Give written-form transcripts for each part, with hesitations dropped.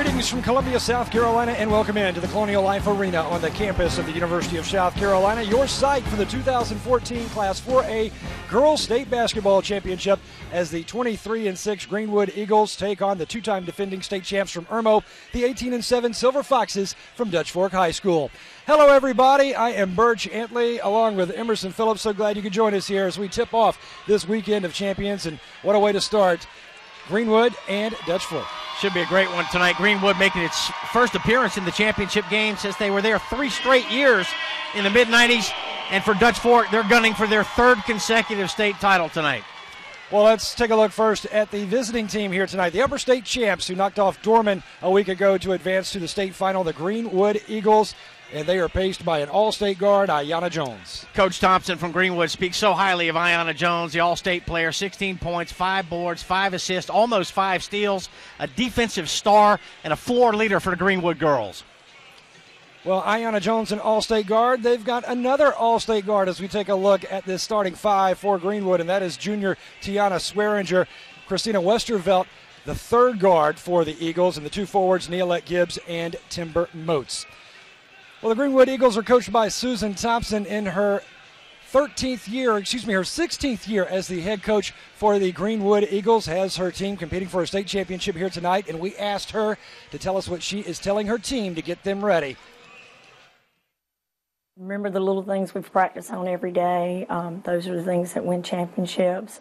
Greetings from Columbia, South Carolina, and welcome into the Colonial Life Arena on the campus of the University of South Carolina, your site for the 2014 Class 4A Girls State Basketball Championship as the 23-6 Greenwood Eagles take on the two-time defending state champs from Irmo, the 18-7 Silver Foxes from Dutch Fork High School. Hello, everybody. I am Birch Antley, along with Emerson Phillips. So glad you could join us here as we tip off this weekend of champions, and what a way to start. Greenwood and Dutch Fork. Should be a great one tonight. Greenwood making its first appearance in the championship game since they were there 3 straight years in the mid-90s. And for Dutch Fork, they're gunning for their 3rd consecutive state title tonight. Well, let's take a look first at the visiting team here tonight. The Upper State champs who knocked off Dorman a week ago to advance to the state final, the Greenwood Eagles. And they are paced by an all-state guard, Ayanna Jones. Coach Thompson from Greenwood speaks so highly of Ayanna Jones, the all-state player. 16 points, 5 boards, 5 assists, almost 5 steals, a defensive star, and a floor leader for the Greenwood girls. Well, Ayanna Jones, an all-state guard. They've got another all-state guard as we take a look at this starting 5 for Greenwood, and that is junior Tiana Swearinger, Christina Westervelt, the 3rd guard for the Eagles, and the 2 forwards, Niolette Gibbs and Timber Moats. Well, the Greenwood Eagles are coached by Susan Thompson in her 16th year as the head coach for the Greenwood Eagles. Has her team competing for a state championship here tonight, and we asked her to tell us what she is telling her team to get them ready. Remember the little things we practice on every day. Those are the things that win championships.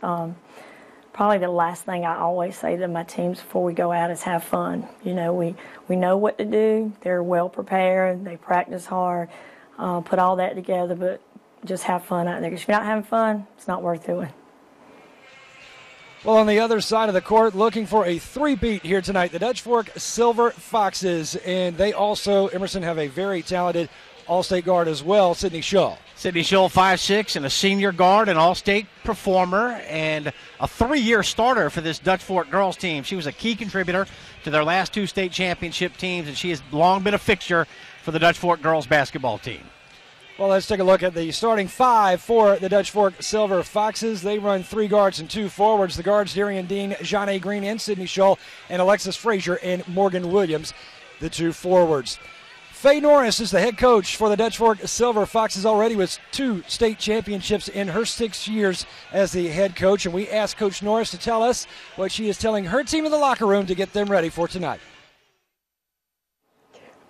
Probably the last thing I always say to my teams before we go out is have fun. You know, we know what to do. They're well prepared. They practice hard. Put all that together, but just have fun out there. Because if you're not having fun, it's not worth doing. Well, on the other side of the court, looking for a 3-peat here tonight, the Dutch Fork Silver Foxes. And they also, Emerson, have a very talented all-state guard as well, Sydney Shull. Sydney Shull, 5'6", and a senior guard, an all-state performer, and a 3-year starter for this Dutch Fork girls team. She was a key contributor to their last 2 state championship teams, and she has long been a fixture for the Dutch Fork girls basketball team. Well, let's take a look at the starting 5 for the Dutch Fork Silver Foxes. They run 3 guards and 2 forwards. The guards, Darian Dean, Jeanne Green, and Sydney Shull, and Alexis Frazier and Morgan Williams, the 2 forwards. Faye Norris is the head coach for the Dutch Fork Silver Foxes, already with 2 state championships in her 6 years as the head coach. And we asked Coach Norris to tell us what she is telling her team in the locker room to get them ready for tonight.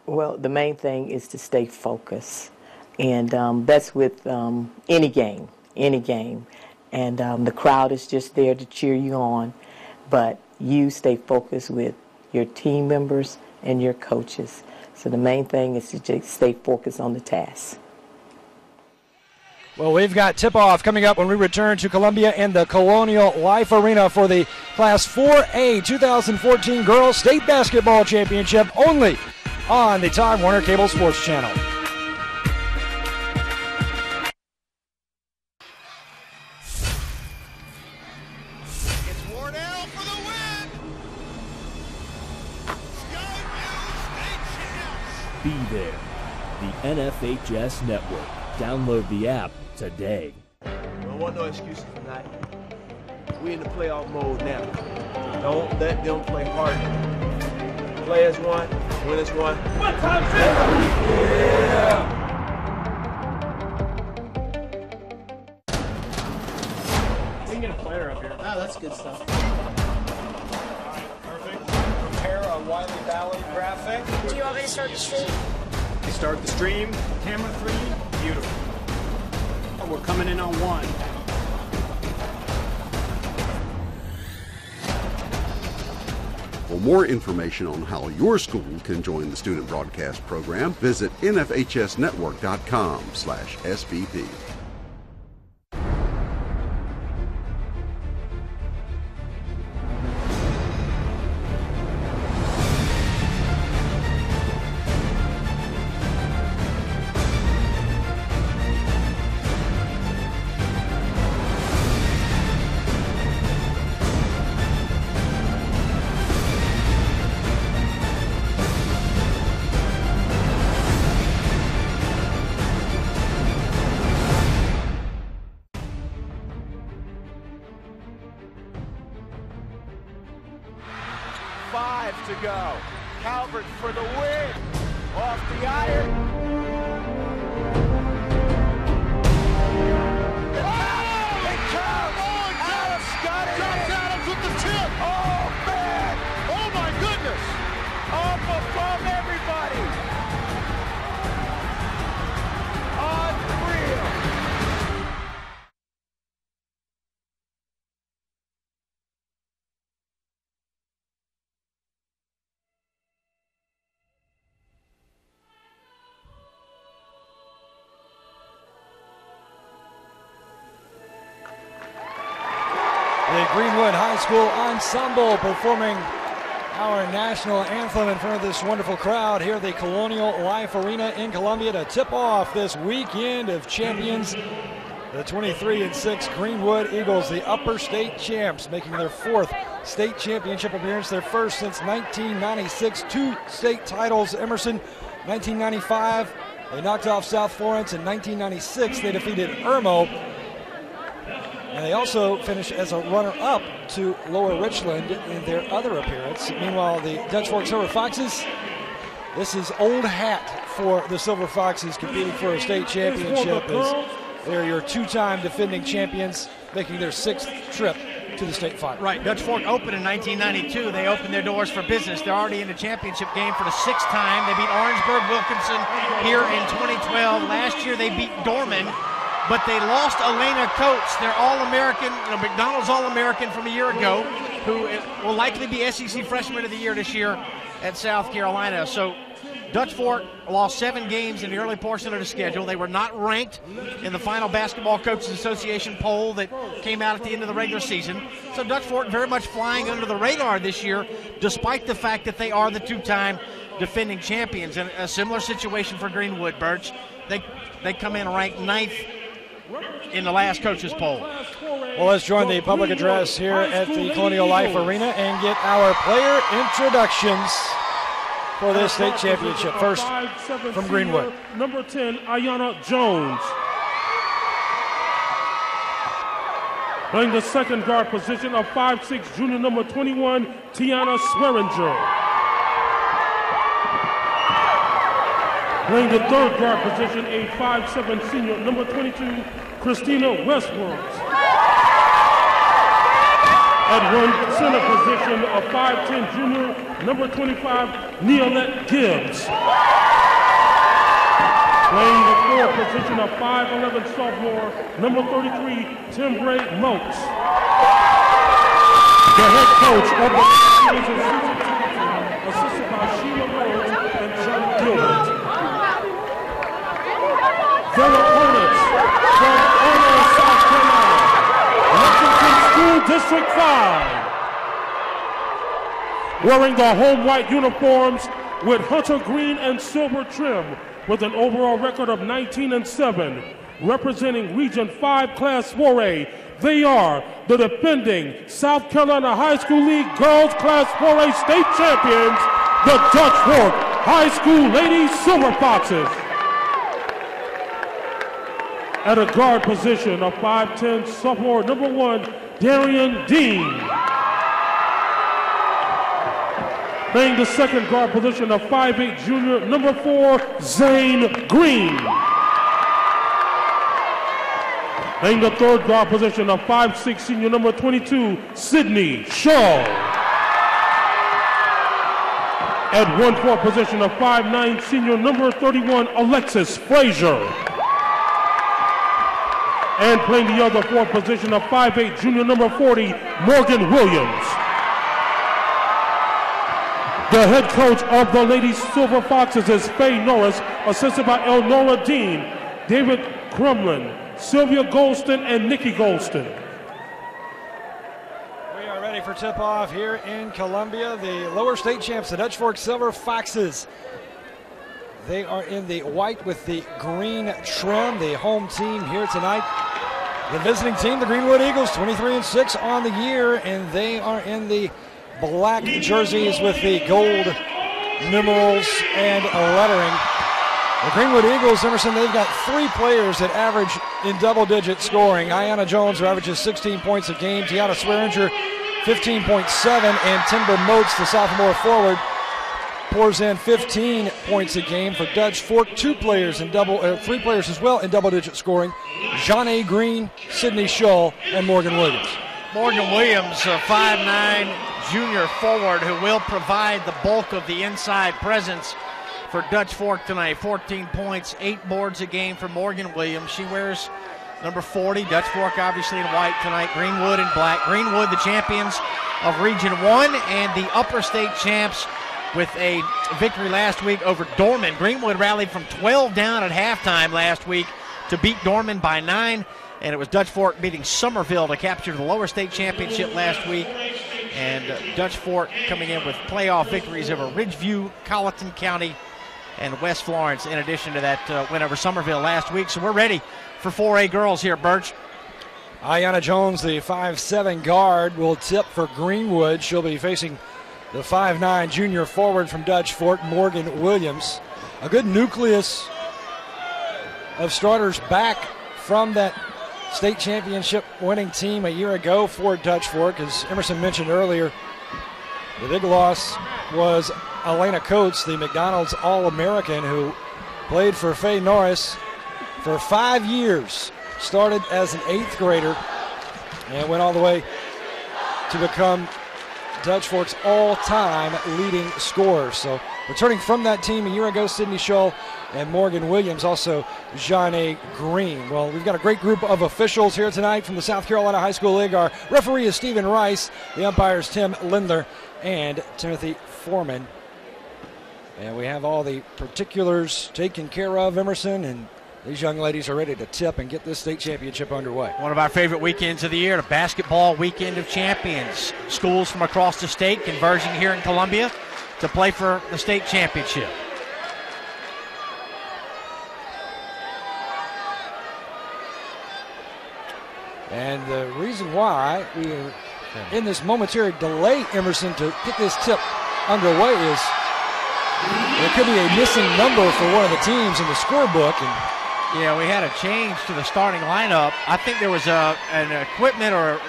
Well, the main thing is to stay focused. And that's with any game. And the crowd is just there to cheer you on. But you stay focused with your team members and your coaches. So the main thing is to just stay focused on the task. Well, we've got tip-off coming up when we return to Columbia and the Colonial Life Arena for the Class 4A 2014 Girls State Basketball Championship, only on the Time Warner Cable Sports Channel. Be there. The NFHS Network. Download the app today. I don't want no excuses tonight. We in the playoff mode now. Don't let them play hard. Play as one, win as one. What time is it? Yeah! We can get a player up here. Oh, that's good stuff. Prepare a Wiley Valley graphic. Do you want me to start the stream? We start the stream. Camera 3. Beautiful. Oh, we're coming in on 1. For more information on how your school can join the student broadcast program, visit nfhsnetwork.com/SBP. the iron. From everybody. Unreal. The Greenwood High School Ensemble performing our national anthem in front of this wonderful crowd here at the Colonial Life Arena in Columbia to tip off this weekend of champions. The 23-6 Greenwood Eagles, the upper state champs, making their 4th state championship appearance, their first since 1996. 2 state titles, Emerson, 1995. They knocked off South Florence in 1996. They defeated Irmo. And they also finished as a runner-up to Lower Richland in their other appearance. Meanwhile, the Dutch Fork Silver Foxes, this is old hat for the Silver Foxes competing for a state championship, as they're your 2-time defending champions, making their 6th trip to the state final. Right, Dutch Fork opened in 1992. They opened their doors for business. They're already in the championship game for the 6th time. They beat Orangeburg Wilkinson here in 2012. Last year they beat Dorman, but they lost Elena Coates, their All-American, McDonald's All-American from a year ago, who will likely be SEC Freshman of the Year this year at South Carolina. So Dutch Fork lost 7 games in the early portion of the schedule. They were not ranked in the final Basketball Coaches Association poll that came out at the end of the regular season. So Dutch Fork very much flying under the radar this year, despite the fact that they are the 2-time defending champions. And a similar situation for Greenwood, Birch. They come in ranked 9th in the last coaches poll. Well, let's join the public address here at the Colonial Life Arena and get our player introductions for this state championship. First, from Greenwood. Number 10, Ayanna Jones. Playing the second guard position of 5'6", junior number 21, Tiana Swearinger. Playing the third guard position, a 5'7" senior, number 22, Christina Westwood. At one center position, a 5'10" junior, number 25, Neolette Gibbs. Playing the fourth position, a 5'11" sophomore, number 33, Timbre Moats. The head coach of the Steelers is assisted by Sheila Rhodes and John Gilbert. Their opponents from Orlando, South Carolina, Lexington School District 5. Wearing the home white uniforms with hunter green and silver trim, with an overall record of 19-7, representing Region 5 Class 4A. They are the defending South Carolina High School League Girls Class 4A state champions, the Dutch Fork High School Ladies Silver Foxes. At a guard position, a 5'10" sophomore, number 1, Darian Dean. Playing the second guard position, a 5'8" junior, number 4, Zane Green. Playing the third guard position, a 5'6" senior, number 22, Sydney Shaw. At 1-4 position, a 5'9" senior, number 31, Alexis Frazier. And playing the other fourth position, a 5'8" junior, number 40, Morgan Williams. The head coach of the Ladies Silver Foxes is Faye Norris, assisted by Elnora Dean, David Crumlin, Sylvia Golston, and Nikki Golston. We are ready for tip-off here in Columbia. The lower state champs, the Dutch Fork Silver Foxes. They are in the white with the green trim, the home team here tonight. The visiting team, the Greenwood Eagles, 23-6 on the year, and they are in the black jerseys with the gold numerals and lettering. The Greenwood Eagles, Emerson, they've got 3 players that average in double-digit scoring. Ayanna Jones, who averages 16 points a game, Tiana Swearinger, 15.7, and Timber Moats, the sophomore forward, pours in 15 points a game for Dutch Fork. 3 players as well in double-digit scoring. Jeanne Green, Sydney Shull, and Morgan Williams. Morgan Williams, a 5'9" junior forward who will provide the bulk of the inside presence for Dutch Fork tonight. 14 points, 8 boards a game for Morgan Williams. She wears number 40. Dutch Fork obviously in white tonight. Greenwood in black. Greenwood, the champions of Region 1 and the Upper State champs with a victory last week over Dorman. Greenwood rallied from 12 down at halftime last week to beat Dorman by 9. And it was Dutch Fork beating Somerville to capture the lower state championship last week. And Dutch Fork coming in with playoff victories over Ridgeview, Colleton County, and West Florence, in addition to that win over Somerville last week. So we're ready for 4A girls here, Birch. Ayanna Jones, the 5'7" guard, will tip for Greenwood. She'll be facing the 5'9" junior forward from Dutch Fork, Morgan Williams. A good nucleus of starters back from that state championship winning team a year ago for Dutch Fork. As Emerson mentioned earlier, the big loss was Elena Coates, the McDonald's All-American, who played for Faye Norris for 5 years. Started as an 8th grader and went all the way to become Dutch Fork's all-time leading scorer. So returning from that team a year ago, Sydney Shull and Morgan Williams, also Jeanne Green. Well, we've got a great group of officials here tonight from the South Carolina High School League. Our referee is Stephen Rice. The umpires Tim Lindler and Timothy Foreman. And we have all the particulars taken care of, Emerson, and these young ladies are ready to tip and get this state championship underway. One of our favorite weekends of the year, the basketball weekend of champions. Schools from across the state converging here in Columbia to play for the state championship. And the reason why we are in this momentary delay, Emerson, to get this tip underway is there could be a missing number for one of the teams in the scorebook. And yeah, we had a change to the starting lineup. I think there was an equipment or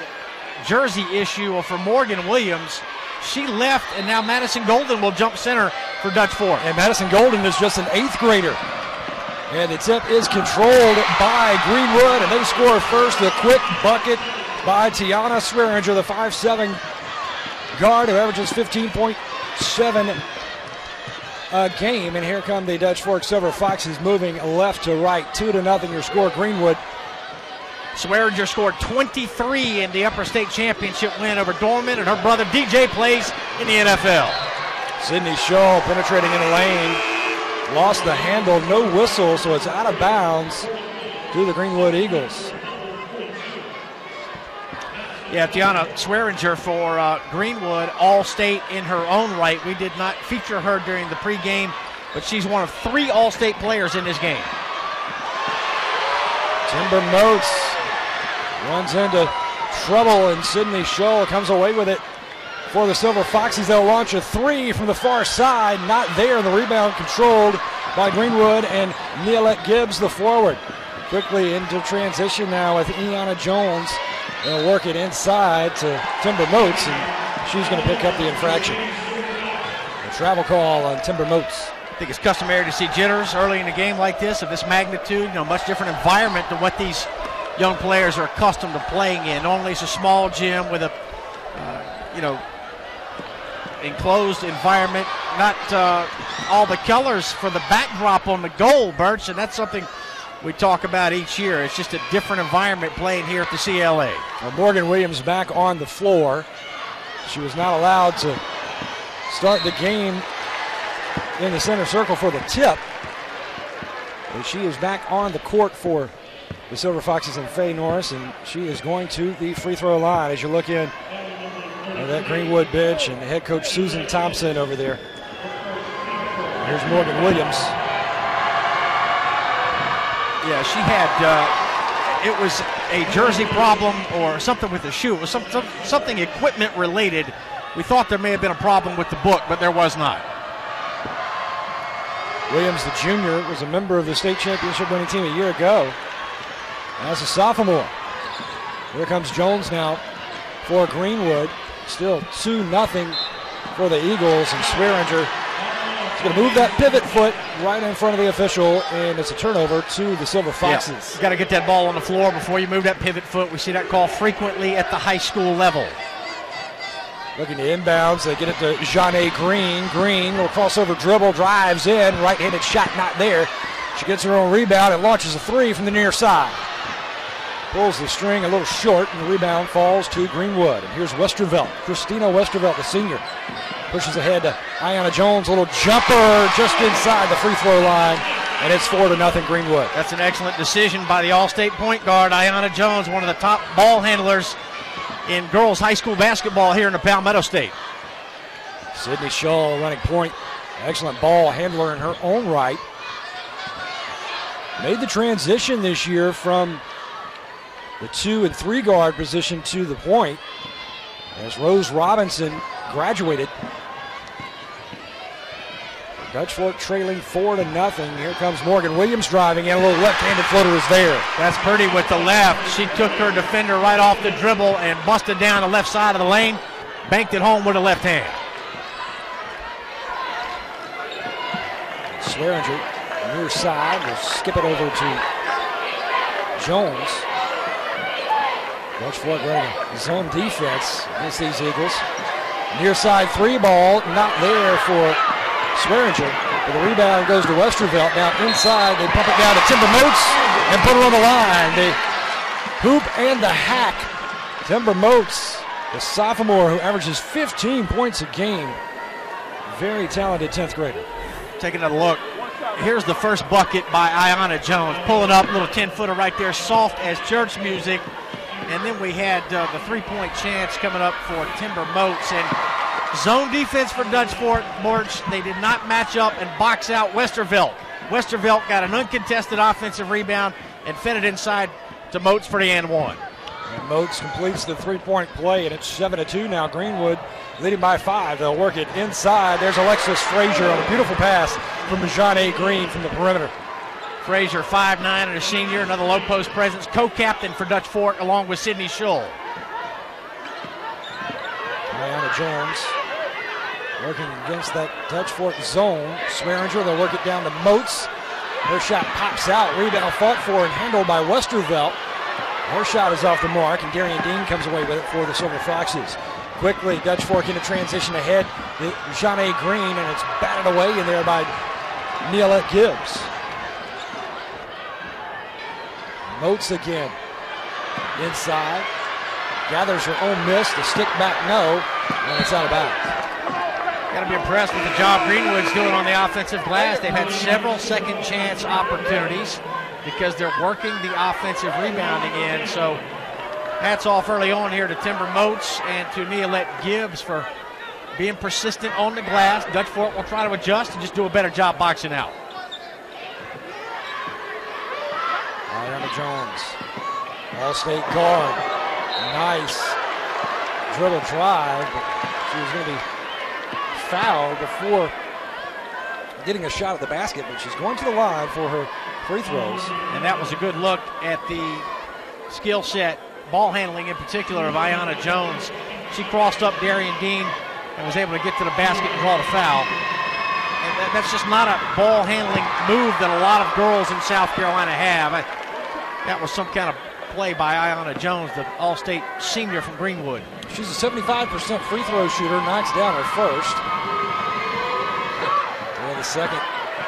jersey issue for Morgan Williams. She left, and now Madison Golden will jump center for Dutch Fork. And Madison Golden is just an 8th grader. And the tip is controlled by Greenwood, and they score first. A quick bucket by Tiana Swearinger, the 5'7" guard who averages 15.7 a game. And here come the Dutch Fork Silver Foxes moving left to right. 2-0 your score, Greenwood. Swearinger scored 23 in the Upper State Championship win over Dorman, and her brother DJ plays in the NFL. Sydney Shull penetrating in the lane. Lost the handle, no whistle, so it's out of bounds to the Greenwood Eagles. Yeah, Tiana Swearinger for Greenwood, All-State in her own right. We did not feature her during the pregame, but she's one of 3 All-State players in this game. Timber Moats runs into trouble, and Sydney Shull comes away with it for the Silver Foxes. They'll launch a 3 from the far side. Not there. The rebound controlled by Greenwood and Neilette Gibbs, the forward. Quickly into transition now with Ayanna Jones. They'll work it inside to Timber Moats, and she's going to pick up the infraction. A travel call on Timber Moats. I think it's customary to see jitters early in a game like this of this magnitude. Much different environment than what these young players are accustomed to playing in. Normally it's a small gym with a, enclosed environment. Not all the colors for the backdrop on the goal, Birch, and that's something we talk about each year. It's just a different environment playing here at the CLA. Well, Morgan Williams back on the floor. She was not allowed to start the game in the center circle for the tip. But she is back on the court for the Silver Foxes and Faye Norris, and she is going to the free throw line as you look in at that Greenwood bench and head coach Susan Thompson over there. Here's Morgan Williams. Yeah, she had, it was a jersey problem or something with the shoe. It was something equipment related. We thought there may have been a problem with the book, but there was not. Williams, the junior, was a member of the state championship winning team a year ago as a sophomore. Here comes Jones now for Greenwood. Still 2-0 for the Eagles, and Swearinger He's going to move that pivot foot right in front of the official, and it's a turnover to the Silver Foxes. Got to get that ball on the floor before you move that pivot foot. We see that call frequently at the high school level. Looking to inbounds. They get it to Jeanne Green. Green, little crossover dribble, drives in. Right-handed shot not there. She gets her own rebound and launches a three from the near side. Pulls the string a little short, and the rebound falls to Greenwood. And here's Westervelt. Christina Westervelt, the senior, pushes ahead to Ayanna Jones. A little jumper just inside the free throw line, and it's 4-0 Greenwood. That's an excellent decision by the All-State point guard, Ayanna Jones, one of the top ball handlers in girls high school basketball here in the Palmetto State. Sydney Shaw running point. Excellent ball handler in her own right. Made the transition this year from the 2 and 3 guard position to the point as Rose Robinson graduated. Dutch Fork trailing 4-0. Here comes Morgan Williams driving in. A little left-handed floater is there. That's Purdy with the left. She took her defender right off the dribble and busted down the left side of the lane. Banked it home with a left hand. Swearinger, near side, will skip it over to Jones. Dutch Fork running zone defense against these Eagles. Near side three ball, not there for Swearinger. But the rebound goes to Westervelt. Now inside, they pump it down to Timber Moats and put her on the line. The hoop and the hack. Timber Moats, the sophomore who averages 15 points a game. Very talented 10th grader. Take another look. Here's the first bucket by Ayanna Jones. Pulling up, little 10-footer right there, soft as church music. And then we had the three-point chance coming up for Timber Moats. And zone defense for Dutch Fork. They did not match up and box out Westervelt. Westervelt got an uncontested offensive rebound and fed it inside to Moats for the and one. And Moats completes the three-point play, and it's 7-2 now. Greenwood leading by 5. They'll work it inside. There's Alexis Frazier on a beautiful pass from Jeanne Green from the perimeter. Frazier, 5'9", and a senior, another low post presence, co-captain for Dutch Fork along with Sydney Schull. Ayanna Jones working against that Dutch Fork zone. Swearinger, they'll work it down to Moats. Her shot pops out. Rebound fought for and handled by Westervelt. Her shot is off the mark, and Darian Dean comes away with it for the Silver Foxes. Quickly, Dutch Fork into transition ahead. Jeanne Green, and it's batted away in there by Niolette Gibbs. Moats again. Inside. Gathers her own miss. The stick back, no. And it's out of bounds. Got to be impressed with the job Greenwood's doing on the offensive glass. They've had several second chance opportunities because they're working the offensive rebounding in. So hats off early on here to Timber Moats and to Niolette Gibbs for being persistent on the glass. Dutch Fork will try to adjust and just do a better job boxing out. Ayanna Jones, All-State guard. Nice dribble drive, but she was going to be fouled before getting a shot at the basket, but she's going to the line for her free throws. And that was a good look at the skill set, ball handling in particular, of Ayanna Jones. She crossed up Darian Dean and was able to get to the basket and draw the foul. And that's just not a ball handling move that a lot of girls in South Carolina have. That was some kind of play by Ayanna Jones, the All-State senior from Greenwood. She's a 75% free throw shooter, knocks down her first. And the second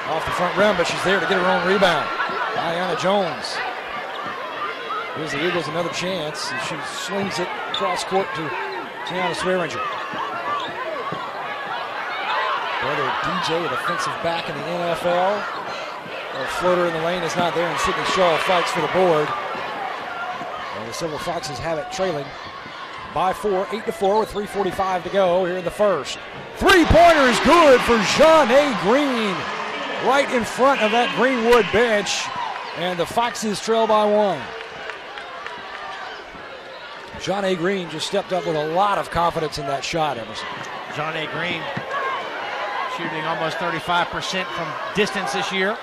off the front rim, but she's there to get her own rebound. Ayanna Jones. Gives the Eagles another chance, and she slings it across court to Tiana Swearinger. Brother DJ, a defensive back in the NFL. A floater in the lane is not there, and Sydney Shaw fights for the board. And the Silver Foxes have it trailing by 4, 8-4 with 3:45 to go here in the first. Three-pointer is good for Jeanne Green, right in front of that Greenwood bench, and the Foxes trail by 1. Jeanne Green just stepped up with a lot of confidence in that shot, Emerson. Jeanne Green shooting almost 35% from distance this year.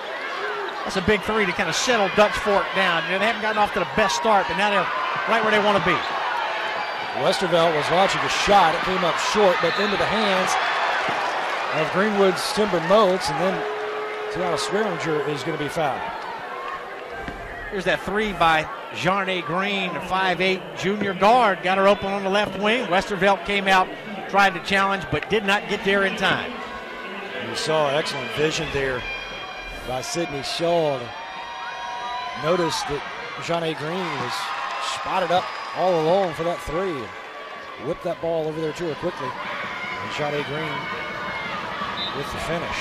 That's a big three to kind of settle Dutch Fork down. They haven't gotten off to the best start, but now they're right where they want to be. Westervelt was launching a shot. It came up short, but into the hands of Greenwood's Timber Moats, and then Tiana Swearinger is going to be fouled. Here's that three by Jarnay Green, a 5'8 junior guard. Got her open on the left wing. Westervelt came out, tried to challenge, but did not get there in time. You saw excellent vision there by Sydney Shaw. Noticed that Jarnay Green was spotted up all alone for that three. And whipped that ball over there to her quickly. And Jarnay Green with the finish.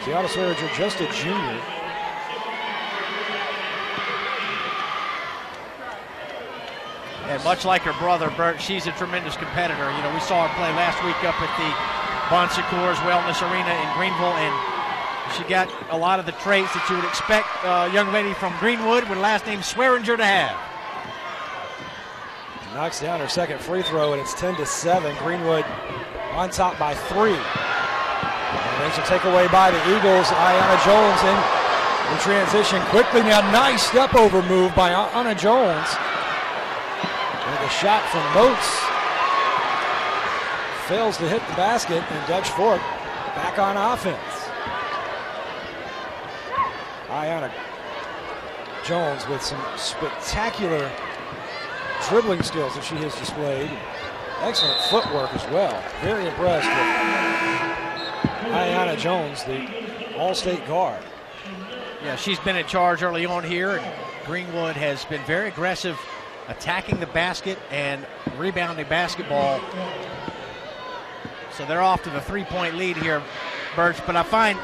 Tiana Swearinger, just a junior. And much like her brother, Bert, she's a tremendous competitor. You know, we saw her play last week up at the Bon Secours Wellness Arena in Greenville, and she got a lot of the traits that you would expect a young lady from Greenwood with last name Swearinger to have. Knocks down her second free throw, and it's 10-7. Greenwood on top by 3. And there's a takeaway by the Eagles. Ayanna Jones in transition quickly. Now, nice step over move by Ayanna Jones. And the shot from Moats fails to hit the basket, and Dutch Fork back on offense. Ayanna Jones with some spectacular dribbling skills that she has displayed. Excellent footwork as well. Very impressed with Ayanna Jones, the All-State guard. Yeah, she's been in charge early on here. Greenwood has been very aggressive, attacking the basket and rebounding basketball. So they're off to the 3-point lead here, Birch. But I find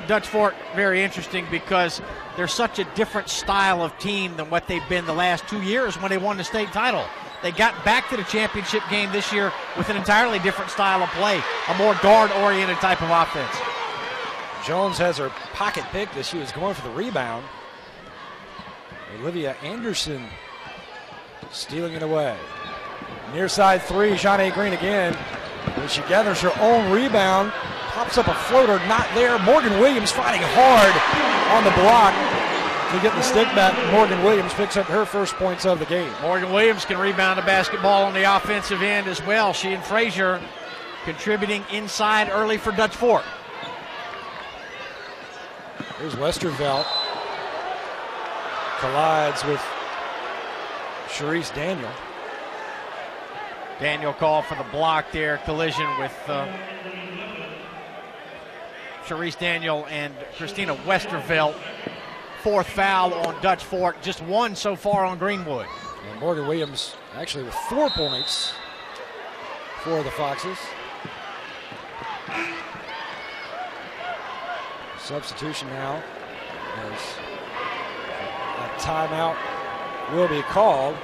Dutch Fork very interesting because they're such a different style of team than what they've been the last 2 years when they won the state title. They got back to the championship game this year with an entirely different style of play, a more guard-oriented type of offense. Jones has her pocket picked as she was going for the rebound. Olivia Anderson stealing it away. Near side three, Jarnay Green again. When she gathers her own rebound, pops up a floater, not there. Morgan Williams fighting hard on the block to get the stick back. Morgan Williams picks up her first points of the game. Morgan Williams can rebound a basketball on the offensive end as well. She and Frazier contributing inside early for Dutch Fork. Here's Westervelt. Collides with Sharice Daniel. Daniel called for the block there. Collision with Sharice Daniel and Christina Westervelt. Fourth foul on Dutch Fork. Just one so far on Greenwood. And Morgan Williams actually with 4 points for the Foxes. Substitution now as a timeout will be called.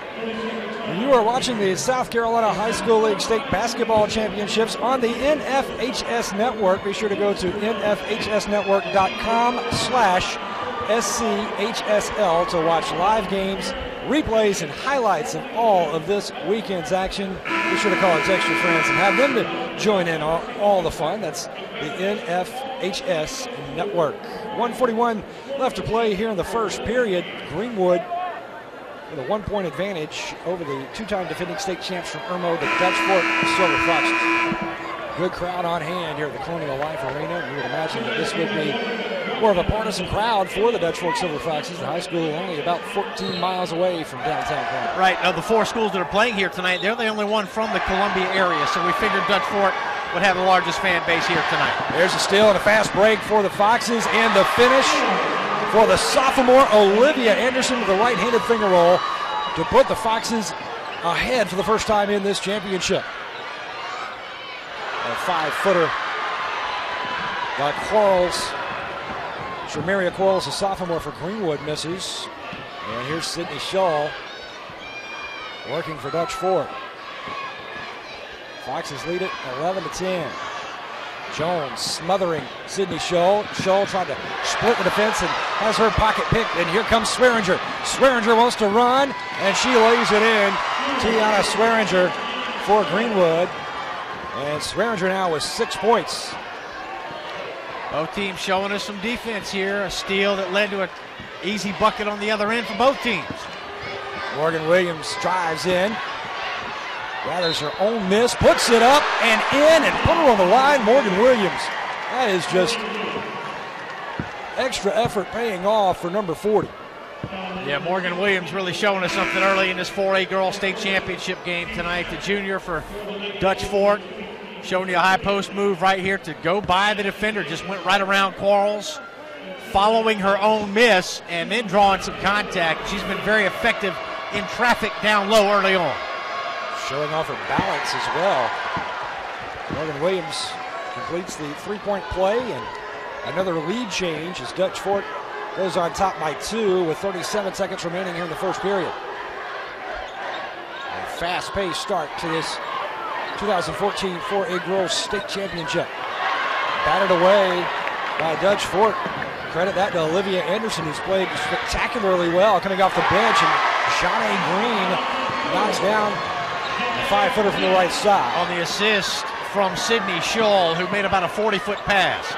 You are watching the South Carolina High School League State Basketball Championships on the NFHS Network. Be sure to go to nfhsnetwork.com/SCHSL to watch live games, replays, and highlights of all of this weekend's action. Be sure to call and text your friends and have them to join in on all the fun. That's the NFHS Network. 1:41 left to play here in the first period. Greenwood with a 1-point advantage over the 2-time defending state champs from Irmo, the Dutch Fork Silver Foxes. Good crowd on hand here at the Colonial Life Arena. You would imagine that this would be more of a partisan crowd for the Dutch Fork Silver Foxes. The high school only about 14 miles away from downtown Columbia. Right. Now, the 4 schools that are playing here tonight, they're the only one from the Columbia area, so we figured Dutch Fork would have the largest fan base here tonight. There's a steal and a fast break for the Foxes, and the finish for the sophomore Olivia Anderson with a right-handed finger roll to put the Foxes ahead for the first time in this championship. A 5-footer by Quarles. Shermaria Quarles, a sophomore for Greenwood, misses. And here's Sydney Shaw working for Dutch Fork. Foxes lead it 11-10. Jones smothering Sydney Shaw. Shaw tried to split the defense and has her pocket picked. And here comes Swearinger. Swearinger wants to run, and she lays it in. Tiana Swearinger for Greenwood. And Swearinger now with 6 points. Both teams showing us some defense here. A steal that led to an easy bucket on the other end for both teams. Morgan Williams drives in. gathers her own miss, puts it up and in, and put her on the line. Morgan Williams. That is just extra effort paying off for number 40. Yeah, Morgan Williams really showing us something early in this 4A Girls State Championship game tonight. The junior for Dutch Fork, showing you a high post move right here to go by the defender. Just went right around Quarles, following her own miss, and then drawing some contact. She's been very effective in traffic down low early on. Showing off her balance as well. Morgan Williams completes the three-point play, and another lead change as Dutch Fork goes on top by 2 with 37 seconds remaining here in the first period. A fast-paced start to this 2014 4A Girls State Championship. Batted away by Dutch Fork. Credit that to Olivia Anderson, who's played spectacularly well coming off the bench, and Shawnee Green knocks down a 5-footer from the right side. On the assist from Sydney Scholl, who made about a 40-foot pass.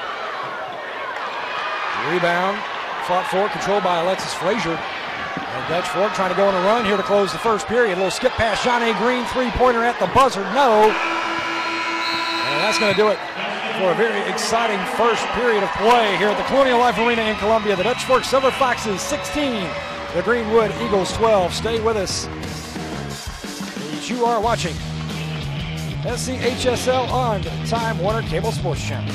Rebound, fought for, controlled by Alexis Frazier. And Dutch Fork trying to go on a run here to close the first period. A little skip past Shawnee Green, three-pointer at the buzzer, no. And that's going to do it for a very exciting first period of play here at the Colonial Life Arena in Columbia. The Dutch Fork Silver Foxes 16, the Greenwood Eagles 12. Stay with us. You are watching SCHSL on the Time Warner Cable Sports Channel.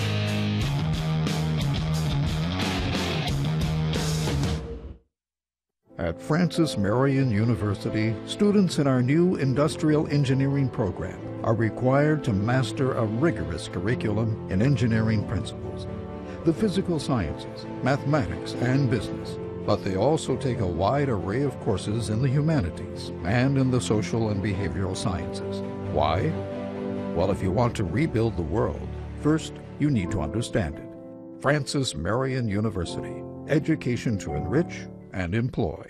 At Francis Marion University, students in our new industrial engineering program are required to master a rigorous curriculum in engineering principles, the physical sciences, mathematics, and business. But they also take a wide array of courses in the humanities and in the social and behavioral sciences. Why? Well, if you want to rebuild the world, first you need to understand it. Francis Marion University, education to enrich and employ.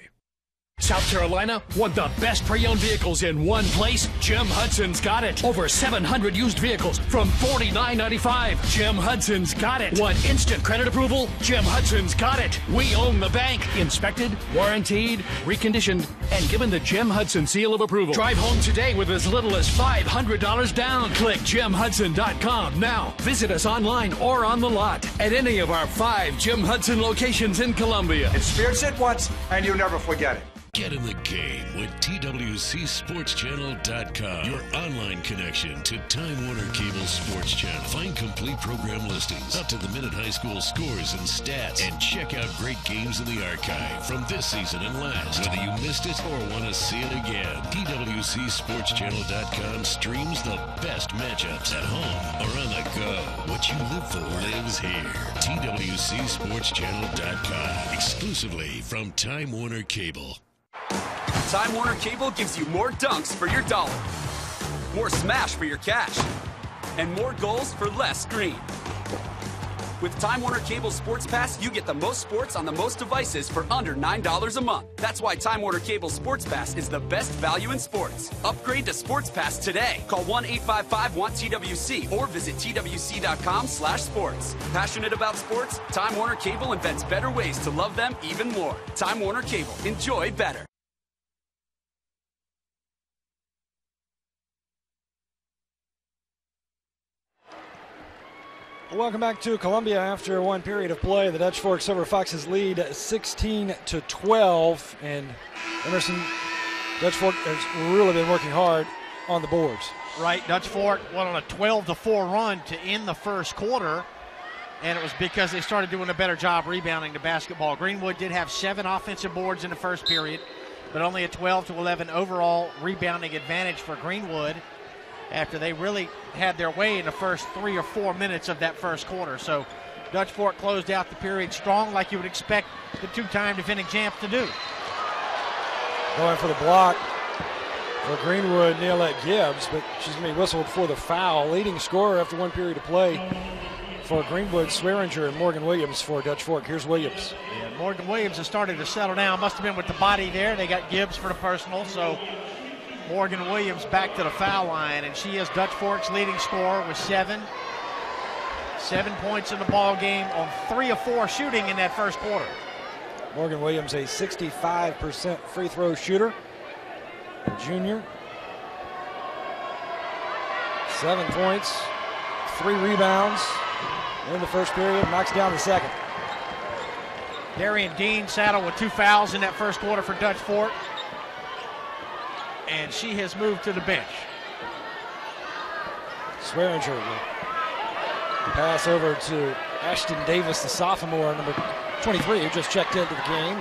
South Carolina, want the best pre-owned vehicles in one place? Jim Hudson's got it. Over 700 used vehicles from $49.95. Jim Hudson's got it. Want instant credit approval? Jim Hudson's got it. We own the bank. Inspected, warranted, reconditioned, and given the Jim Hudson seal of approval. Drive home today with as little as $500 down. Click JimHudson.com now. Visit us online or on the lot at any of our 5 Jim Hudson locations in Columbia. Experience it once and you'll never forget it. Get in the game with TWCSportsChannel.com, your online connection to Time Warner Cable Sports Channel. Find complete program listings, up-to-the-minute high school scores and stats, and check out great games in the archive from this season and last. Whether you missed it or want to see it again, TWCSportsChannel.com streams the best matchups at home or on the go. What you live for lives here. TWCSportsChannel.com, exclusively from Time Warner Cable. Time Warner Cable gives you more dunks for your dollar, more smash for your cash, and more goals for less screen. With Time Warner Cable Sports Pass, you get the most sports on the most devices for under $9 a month. That's why Time Warner Cable Sports Pass is the best value in sports. Upgrade to Sports Pass today. Call 1-855-WANT-TWC or visit TWC.com/sports. Passionate about sports? Time Warner Cable invents better ways to love them even more. Time Warner Cable. Enjoy better. Welcome back to Columbia after one period of play. The Dutch Fork Silver Foxes lead 16-12, and Emerson, Dutch Fork has really been working hard on the boards. Right, Dutch Fork went on a 12-4 run to end the first quarter, and it was because they started doing a better job rebounding the basketball. Greenwood did have 7 offensive boards in the first period, but only a 12-11 overall rebounding advantage for Greenwood after they really had their way in the first 3 or 4 minutes of that first quarter. So Dutch Fork closed out the period strong, like you would expect the two-time defending champs to do. Going for the block for Greenwood, Neilette Gibbs, but she's going to be whistled for the foul. Leading scorer after one period of play for Greenwood, Swearinger, and Morgan Williams for Dutch Fork. Here's Williams. Yeah, Morgan Williams has started to settle down. Must have been with the body there. They got Gibbs for the personal, so Morgan Williams back to the foul line, and she is Dutch Fork's leading scorer with 7. 7 points in the ball game on 3 of 4 shooting in that first quarter. Morgan Williams, a 65% free throw shooter, a junior. 7 points, 3 rebounds in the first period, knocks down the second. Darian Dean saddled with 2 fouls in that first quarter for Dutch Fork. And she has moved to the bench. Swearinger will pass over to Ashton Davis, the sophomore, number 23, who just checked into the game.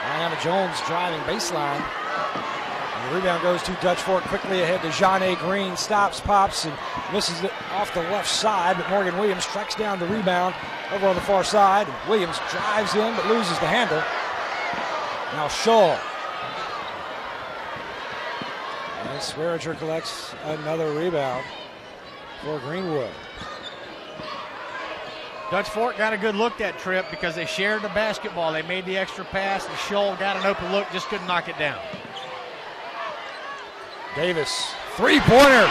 Diana Jones driving baseline. And the rebound goes to Dutch Fork, quickly ahead to Jeanne Green. Stops, pops, and misses it off the left side. But Morgan Williams tracks down the rebound over on the far side. And Williams drives in, but loses the handle. Now Shaw. And Swearinger collects another rebound for Greenwood. Dutch Fork got a good look that trip because they shared the basketball. They made the extra pass, and Scholl got an open look, just couldn't knock it down. Davis, three-pointer.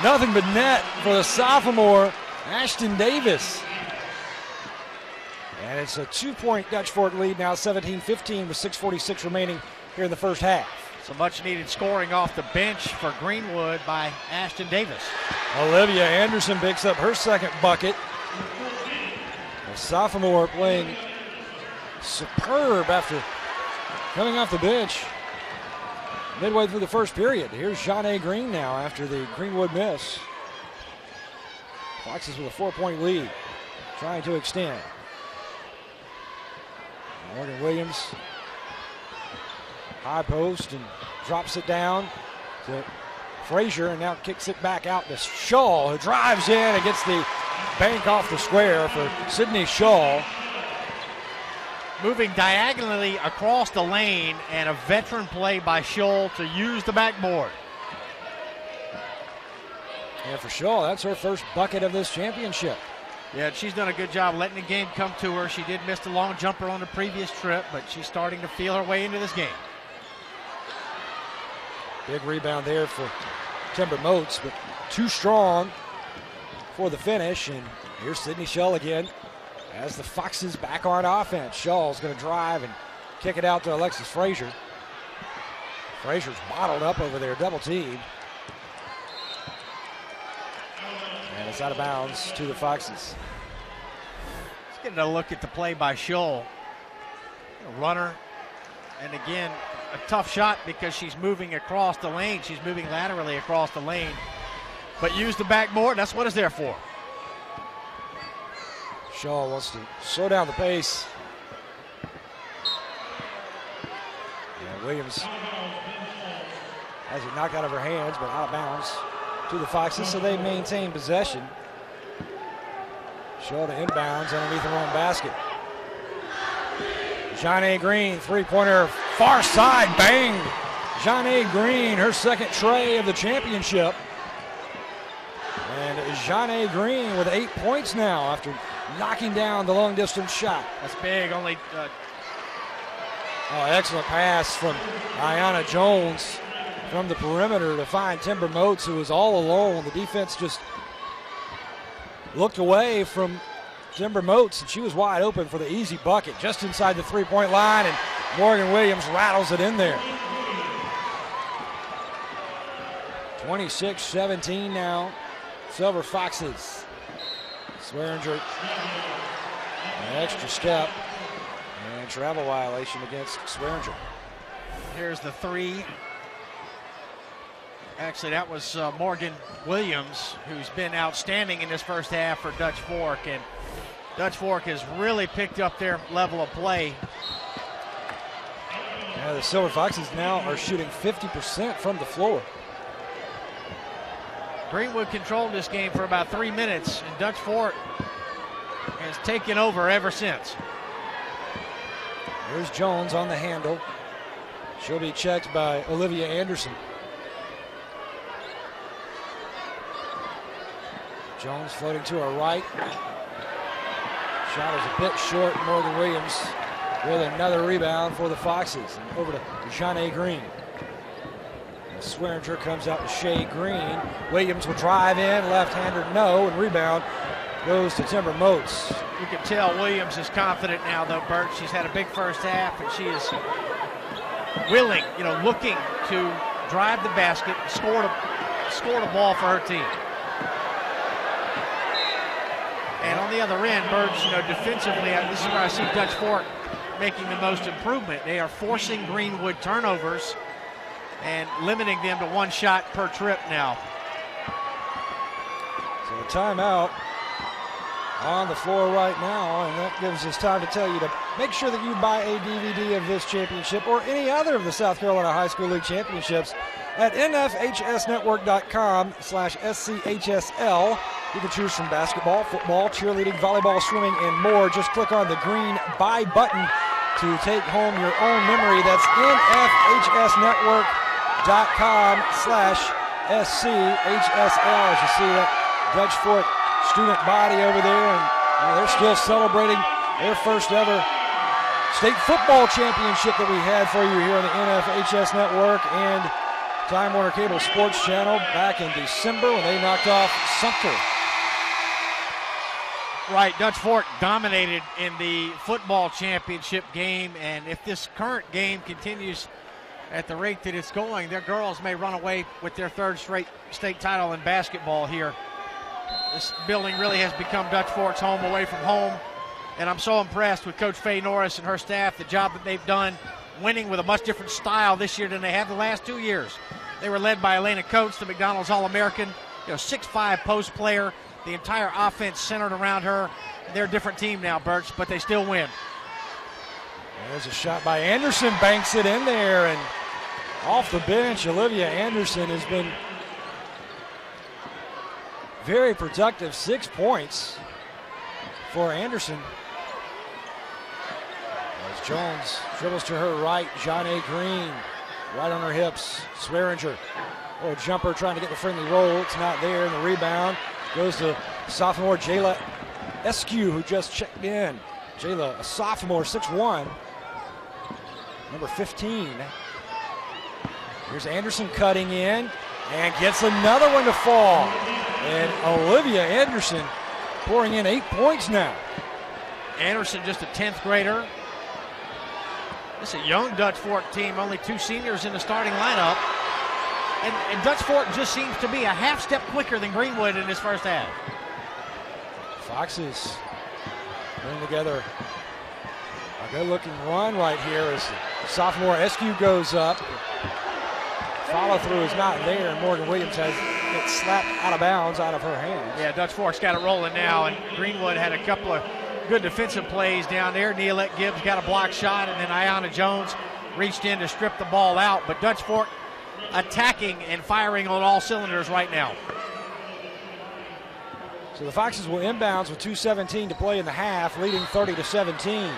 Nothing but net for the sophomore, Ashton Davis. And it's a 2-point Dutch Fork lead now, 17-15 with 6:46 remaining here in the first half. So much needed scoring off the bench for Greenwood by Ashton Davis. Olivia Anderson picks up her second bucket. The sophomore playing superb after coming off the bench midway through the first period. Here's Jeanne Green now after the Greenwood miss. Foxes with a 4-point lead, trying to extend. Morgan Williams, high post, and drops it down to Frazier, and now kicks it back out to Shaw, who drives in and gets the bank off the square for Sydney Shaw. Moving diagonally across the lane, and a veteran play by Scholl to use the backboard. And for Shaw, that's her first bucket of this championship. Yeah, she's done a good job letting the game come to her. She did miss the long jumper on the previous trip, but she's starting to feel her way into this game. Big rebound there for Timber Moats, but too strong for the finish. And here's Sydney Shull again as the Foxes back on offense. Shull's going to drive and kick it out to Alexis Frazier. Frazier's bottled up over there, double teamed. And it's out of bounds to the Foxes. Let's get a look at the play by Scholl. Runner, and again, a tough shot because she's moving across the lane. She's moving laterally across the lane. But use the backboard, that's what it's there for. Shaw wants to slow down the pace. Yeah, Williams has it knocked out of her hands, but out of bounds to the Foxes, so they maintain possession. Shaw to inbounds underneath her own basket. Jeanne Green, three-pointer, far side, bang! Jeanne Green, her second tray of the championship. And Jeanne Green with 8 points now after knocking down the long-distance shot. That's big, only... excellent pass from Ayanna Jones from the perimeter to find Timber Moats, who was all alone. The defense just looked away from Timber Moats, and she was wide open for the easy bucket just inside the three-point line, and Morgan Williams rattles it in there. 26-17 now, Silver Foxes. Swearinger, an extra step, and travel violation against Swearinger. Here's the three. Actually, that was Morgan Williams, who's been outstanding in this first half for Dutch Fork, and Dutch Fork has really picked up their level of play. Yeah, the Silver Foxes now are shooting 50% from the floor. Greenwood controlled this game for about 3 minutes, and Dutch Fork has taken over ever since. Here's Jones on the handle. She'll be checked by Olivia Anderson. Jones floating to her right. Shot is a bit short. Morgan Williams with another rebound for the Foxes. And over to Jeanne Green. Swearinger comes out to Shea Green. Williams will drive in, left-hander no, and rebound goes to Timber Moats. You can tell Williams is confident now, though, Bert. She's had a big first half, and she is willing, looking to drive the basket, scored a ball for her team. And on the other end, Birds, defensively, this is where I see Dutch Fork making the most improvement. They are forcing Greenwood turnovers and limiting them to one shot per trip now. So a timeout on the floor right now, and that gives us time to tell you to make sure that you buy a DVD of this championship or any other of the South Carolina High School League championships at nfhsnetwork.com/SCHSL. You can choose from basketball, football, cheerleading, volleyball, swimming, and more. Just click on the green buy button to take home your own memory. That's nfhsnetwork.com/SCHSL. As you see that Dutch Fork student body over there, and they're still celebrating their first ever state football championship that we had for you here on the NFHS Network and Time Warner Cable Sports Channel back in December when they knocked off Sumter. Right, Dutch Fork dominated in the football championship game, and if this current game continues at the rate that it's going, their girls may run away with their third straight state title in basketball here. This building really has become Dutch Fork's home away from home, and I'm so impressed with Coach Faye Norris and her staff, the job that they've done, winning with a much different style this year than they have the last 2 years. They were led by Elena Coates, the McDonald's All-American, 6'5" post player, the entire offense centered around her. They're a different team now, Birch, but they still win. There's a shot by Anderson, banks it in there, and off the bench, Olivia Anderson has been very productive. 6 points for Anderson. As Jones dribbles to her right, John-A. Green right on her hips. Swearinger, a jumper trying to get the friendly roll. It's not there, and the rebound goes to sophomore Jayla Eskew, who just checked in. Jayla, a sophomore, 6'1", number 15. Here's Anderson cutting in and gets another one to fall. And Olivia Anderson pouring in 8 points now. Anderson, just a 10th grader. This is a young Dutch Fork team, only 2 seniors in the starting lineup. And Dutch Fork just seems to be a half step quicker than Greenwood in this first half. Foxes putting together a good-looking run right here as sophomore Eskew goes up. Follow-through is not there, and Morgan Williams has it slapped out of bounds out of her hands. Yeah, Dutch Fork's got it rolling now, and Greenwood had a couple of good defensive plays down there. Neilette Gibbs got a block shot, and then Ayanna Jones reached in to strip the ball out. But Dutch Fork attacking and firing on all cylinders right now. So the Foxes will inbounds with 2:17 to play in the half, leading 30-17.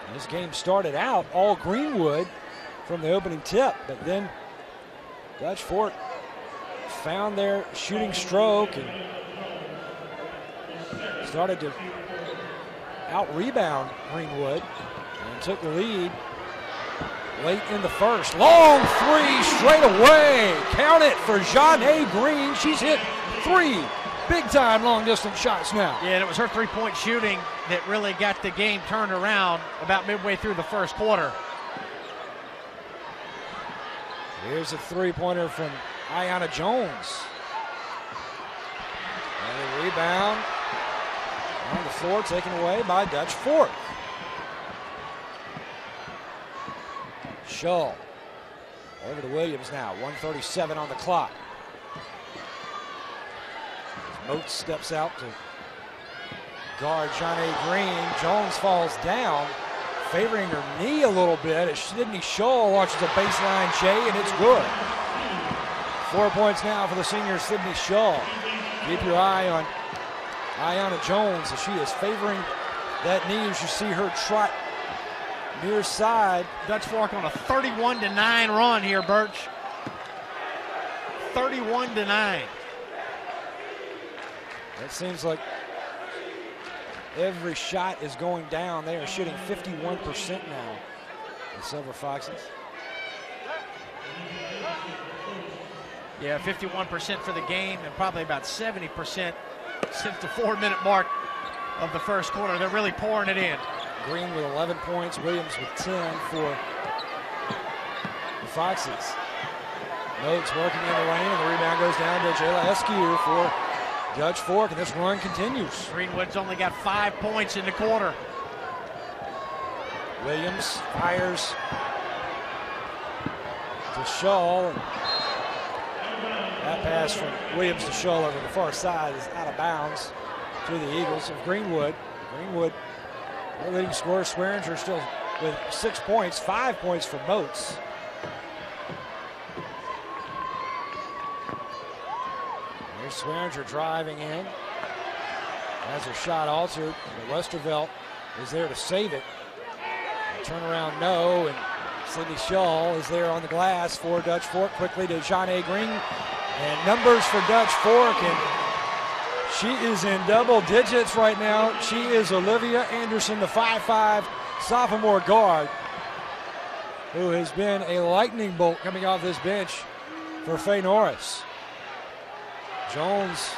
And this game started out all Greenwood from the opening tip, but then Dutch Fork found their shooting stroke and started to out-rebound Greenwood and took the lead late in the first. Long three straight away. Count it for Jeanne Green. She's hit 3 big-time long-distance shots now. Yeah, and it was her three-point shooting that really got the game turned around about midway through the first quarter. Here's a three-pointer from Ayanna Jones. And the rebound on the floor taken away by Dutch Fork. Shull over to Williams now, 1:37 on the clock. Moats steps out to guard Jeanne Green. Jones falls down, favoring her knee a little bit as Sydney Shull launches a baseline J, and it's good. 4 points now for the senior Sydney Shull. Keep your eye on Ayanna Jones as she is favoring that knee as you see her trot near side. Dutch Fork on a 31-9 run here, Birch. 31-9. It seems like every shot is going down. They are shooting 51% now, the Silver Foxes. Yeah, 51% for the game and probably about 70% since the 4-minute mark of the first quarter. They're really pouring it in. Green with 11 points, Williams with 10 for Foxes. Moats working in the lane, and the rebound goes down to Jayla Eskew for Dutch Fork, and this run continues. Greenwood's only got 5 points in the quarter. Williams fires to Shull. And that pass from Williams to Shull over the far side is out of bounds to the Eagles of Greenwood. Greenwood, their leading scorer, Swearinger, still with 6 points, 5 points for Moats. There's Swearinger driving in. Has her shot altered, but Westervelt is there to save it. Turnaround, no, and Sydney Shull is there on the glass for Dutch Fork. Quickly to Shawnee Green, and numbers for Dutch Fork, and she is in double digits right now. She is Olivia Anderson, the 5'5" sophomore guard, who has been a lightning bolt coming off this bench for Faye Norris. Jones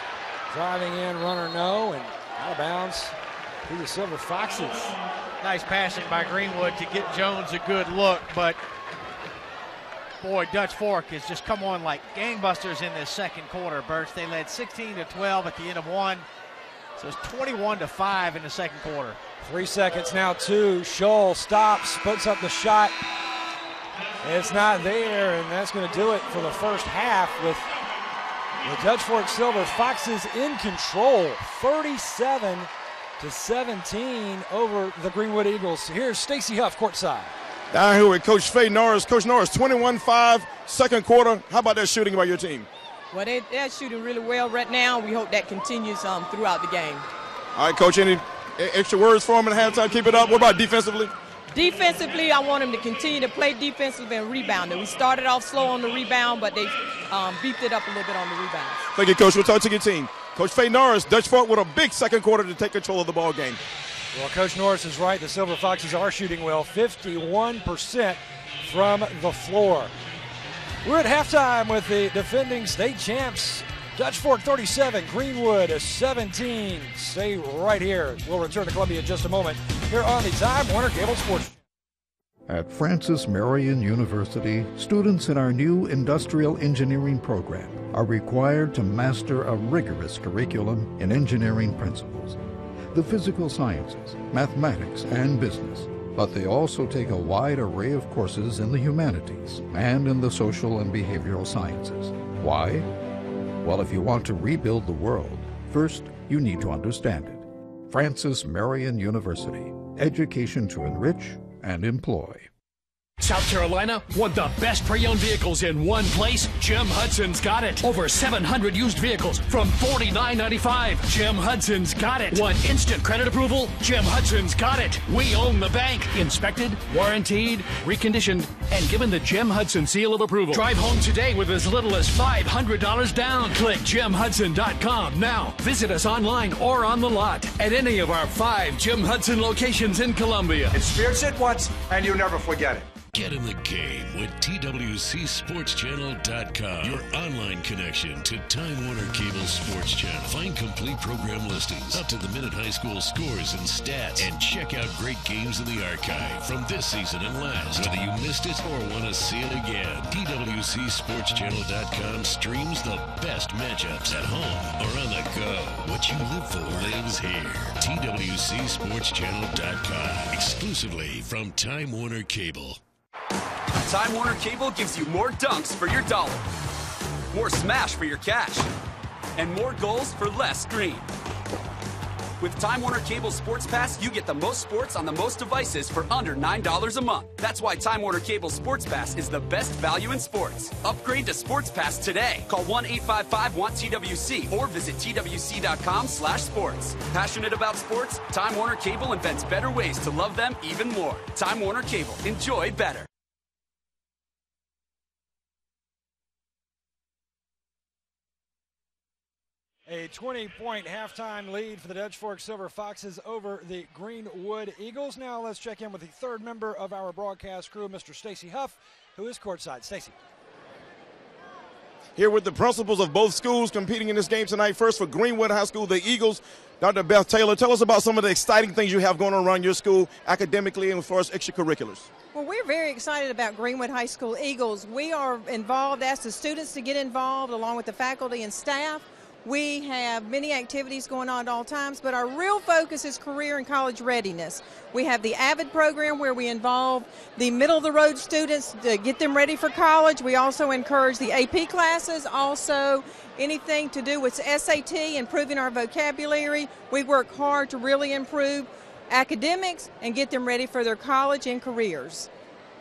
driving in, runner no, and out of bounds to the Silver Foxes. Nice passing by Greenwood to get Jones a good look, but boy, Dutch Fork has just come on like gangbusters in this second quarter, Birch. They led 16-12 at the end of one, so it's 21-5 in the second quarter. 3 seconds now, two. Shull stops, puts up the shot. It's not there, and that's going to do it for the first half with the Dutch Fork Silver Foxes in control, 37-17 over the Greenwood Eagles. Here's Stacy Huff courtside. Down here with Coach Faye Norris. Coach Norris, 21-5, second quarter. How about that shooting by your team? Well, they're shooting really well right now. We hope that continues throughout the game. All right, Coach, any extra words for them at halftime? Keep it up. What about defensively? Defensively, I want them to continue to play defensively and rebound. We started off slow on the rebound, but they beefed it up a little bit on the rebounds. Thank you, Coach. We'll talk to your team. Coach Faye Norris, Dutch Fork with a big second quarter to take control of the ball game. Well, Coach Norris is right. The Silver Foxes are shooting well, 51% from the floor. We're at halftime with the defending state champs, Dutch Fork 37, Greenwood 17. Stay right here. We'll return to Columbia in just a moment here on the Time Warner Cable Sports. At Francis Marion University, students in our new industrial engineering program are required to master a rigorous curriculum in engineering principles, the physical sciences, mathematics, and business. But they also take a wide array of courses in the humanities and in the social and behavioral sciences. Why? Well, if you want to rebuild the world, first you need to understand it. Francis Marion University, education to enrich and employ. South Carolina want the best pre-owned vehicles in one place? Jim Hudson's got it. Over 700 used vehicles from $49.95. Jim Hudson's got it. Want instant credit approval? Jim Hudson's got it. We own the bank. Inspected, warranted, reconditioned, and given the Jim Hudson seal of approval. Drive home today with as little as $500 down. Click JimHudson.com now. Visit us online or on the lot at any of our 5 Jim Hudson locations in Columbia. Experience it once, and you'll never forget it. Get in the game with TWCSportsChannel.com, your online connection to Time Warner Cable Sports Channel. Find complete program listings, up-to-the-minute high school scores and stats, and check out great games in the archive from this season and last. Whether you missed it or want to see it again, TWCSportsChannel.com streams the best matchups at home or on the go. What you live for lives here. TWCSportsChannel.com, exclusively from Time Warner Cable. Time Warner Cable gives you more dunks for your dollar, more smash for your cash, and more goals for less screen. With Time Warner Cable Sports Pass, you get the most sports on the most devices for under $9 a month. That's why Time Warner Cable Sports Pass is the best value in sports. Upgrade to Sports Pass today. Call 1-855-WANT-TWC or visit TWC.com/sports. Passionate about sports? Time Warner Cable invents better ways to love them even more. Time Warner Cable. Enjoy better. A 20-point halftime lead for the Dutch Fork Silver Foxes over the Greenwood Eagles. Now let's check in with the third member of our broadcast crew, Mr. Stacy Huff, who is courtside. Stacy. here with the principals of both schools competing in this game tonight. First for Greenwood High School, the Eagles, Dr. Beth Taylor. Tell us about some of the exciting things you have going on around your school academically and as far as extracurriculars. Well, we're very excited about Greenwood High School Eagles. We are involved, asked the students to get involved along with the faculty and staff. We have many activities going on at all times, but our real focus is career and college readiness. We have the AVID program where we involve the middle-of-the-road students to get them ready for college. We also encourage the AP classes, also anything to do with SAT, improving our vocabulary. We work hard to really improve academics and get them ready for their college and careers.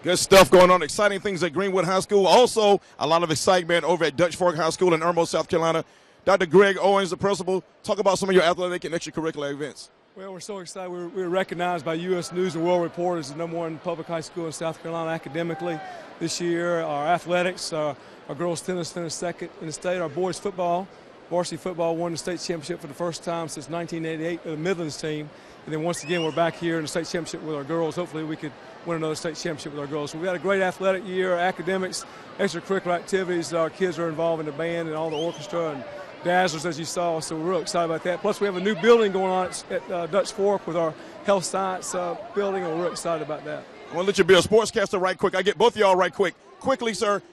Good stuff going on, exciting things at Greenwood High School. Also, a lot of excitement over at Dutch Fork High School in Irmo, South Carolina. Dr. Greg Owens, the principal, talk about some of your athletic and extracurricular events. Well, we're so excited. We're recognized by U.S. News and World Report as the #1 public high school in South Carolina academically this year. Our athletics, our girls tennis finished second in the state. Our boys football, varsity football, won the state championship for the first time since 1988 with the Midlands team. And then once again, we're back here in the state championship with our girls. Hopefully we could win another state championship with our girls. So we had a great athletic year, academics, extracurricular activities. Our kids are involved in the band and all the orchestra and dazzlers, as you saw, so we're real excited about that. Plus, we have a new building going on at Dutch Fork with our health science building, and we're real excited about that. I want to let you be a sportscaster right quick. I get both of y'all right quick. Quickly, sir,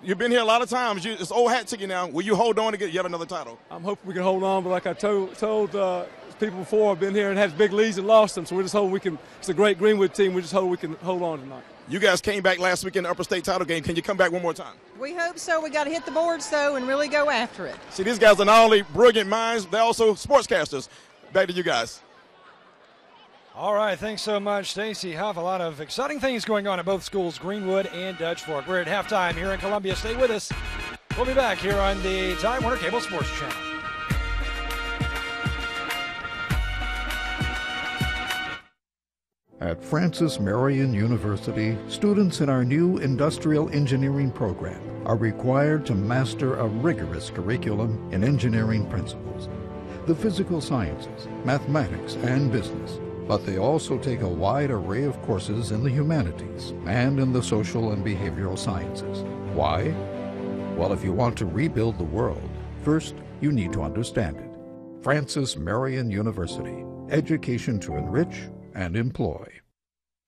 you've been here a lot of times. It's old hat to you now. Will you hold on to get yet another title? I'm hoping we can hold on, but like I told people before, I've been here and had big leads and lost them, so we're just hoping we can. It's a great Greenwood team. We just hope we can hold on tonight. You guys came back last week in the upper state title game. Can you come back one more time? We hope so. We got to hit the boards, though, and really go after it. See, these guys are not only brilliant minds, they're also sportscasters. Back to you guys. All right, thanks so much, Stacy Huff. A lot of exciting things going on at both schools, Greenwood and Dutch Fork. We're at halftime here in Columbia. Stay with us. We'll be back here on the Time Warner Cable Sports Channel. At Francis Marion University, students in our new industrial engineering program are required to master a rigorous curriculum in engineering principles, the physical sciences, mathematics, and business. But they also take a wide array of courses in the humanities and in the social and behavioral sciences. Why? Well, if you want to rebuild the world, first you need to understand it. Francis Marion University, education to enrich and employ.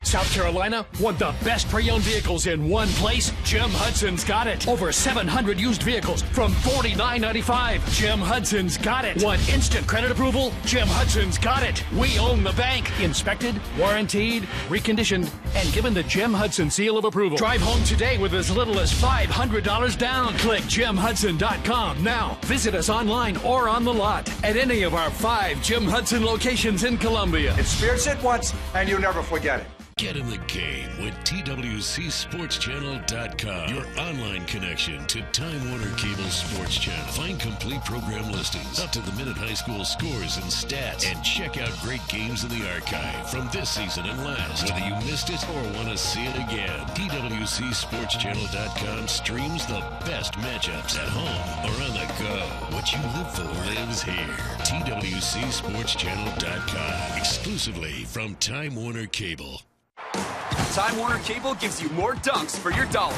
South Carolina want the best pre-owned vehicles in one place? Jim Hudson's got it. Over 700 used vehicles from $49.95. Jim Hudson's got it. Want instant credit approval? Jim Hudson's got it. We own the bank. Inspected, warranted, reconditioned, and given the Jim Hudson seal of approval. Drive home today with as little as $500 down. Click JimHudson.com now. Visit us online or on the lot at any of our 5 Jim Hudson locations in Columbia. Experience it once and you'll never forget it. Get in the game with TWCSportsChannel.com, your online connection to Time Warner Cable Sports Channel. Find complete program listings, up-to-the-minute high school scores and stats, and check out great games in the archive from this season and last. Whether you missed it or want to see it again, TWCSportsChannel.com streams the best matchups at home or on the go. What you live for lives here. TWCSportsChannel.com, exclusively from Time Warner Cable. Time Warner Cable gives you more dunks for your dollar,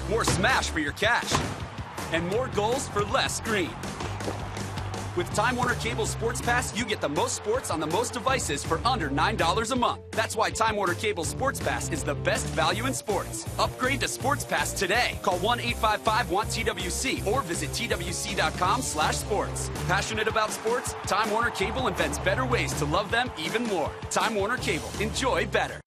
more smash for your cash, and more goals for less screen. With Time Warner Cable Sports Pass, you get the most sports on the most devices for under $9 a month. That's why Time Warner Cable Sports Pass is the best value in sports. Upgrade to Sports Pass today. Call 1-855-WANT-TWC or visit TWC.com/sports. Passionate about sports? Time Warner Cable invents better ways to love them even more. Time Warner Cable. Enjoy better.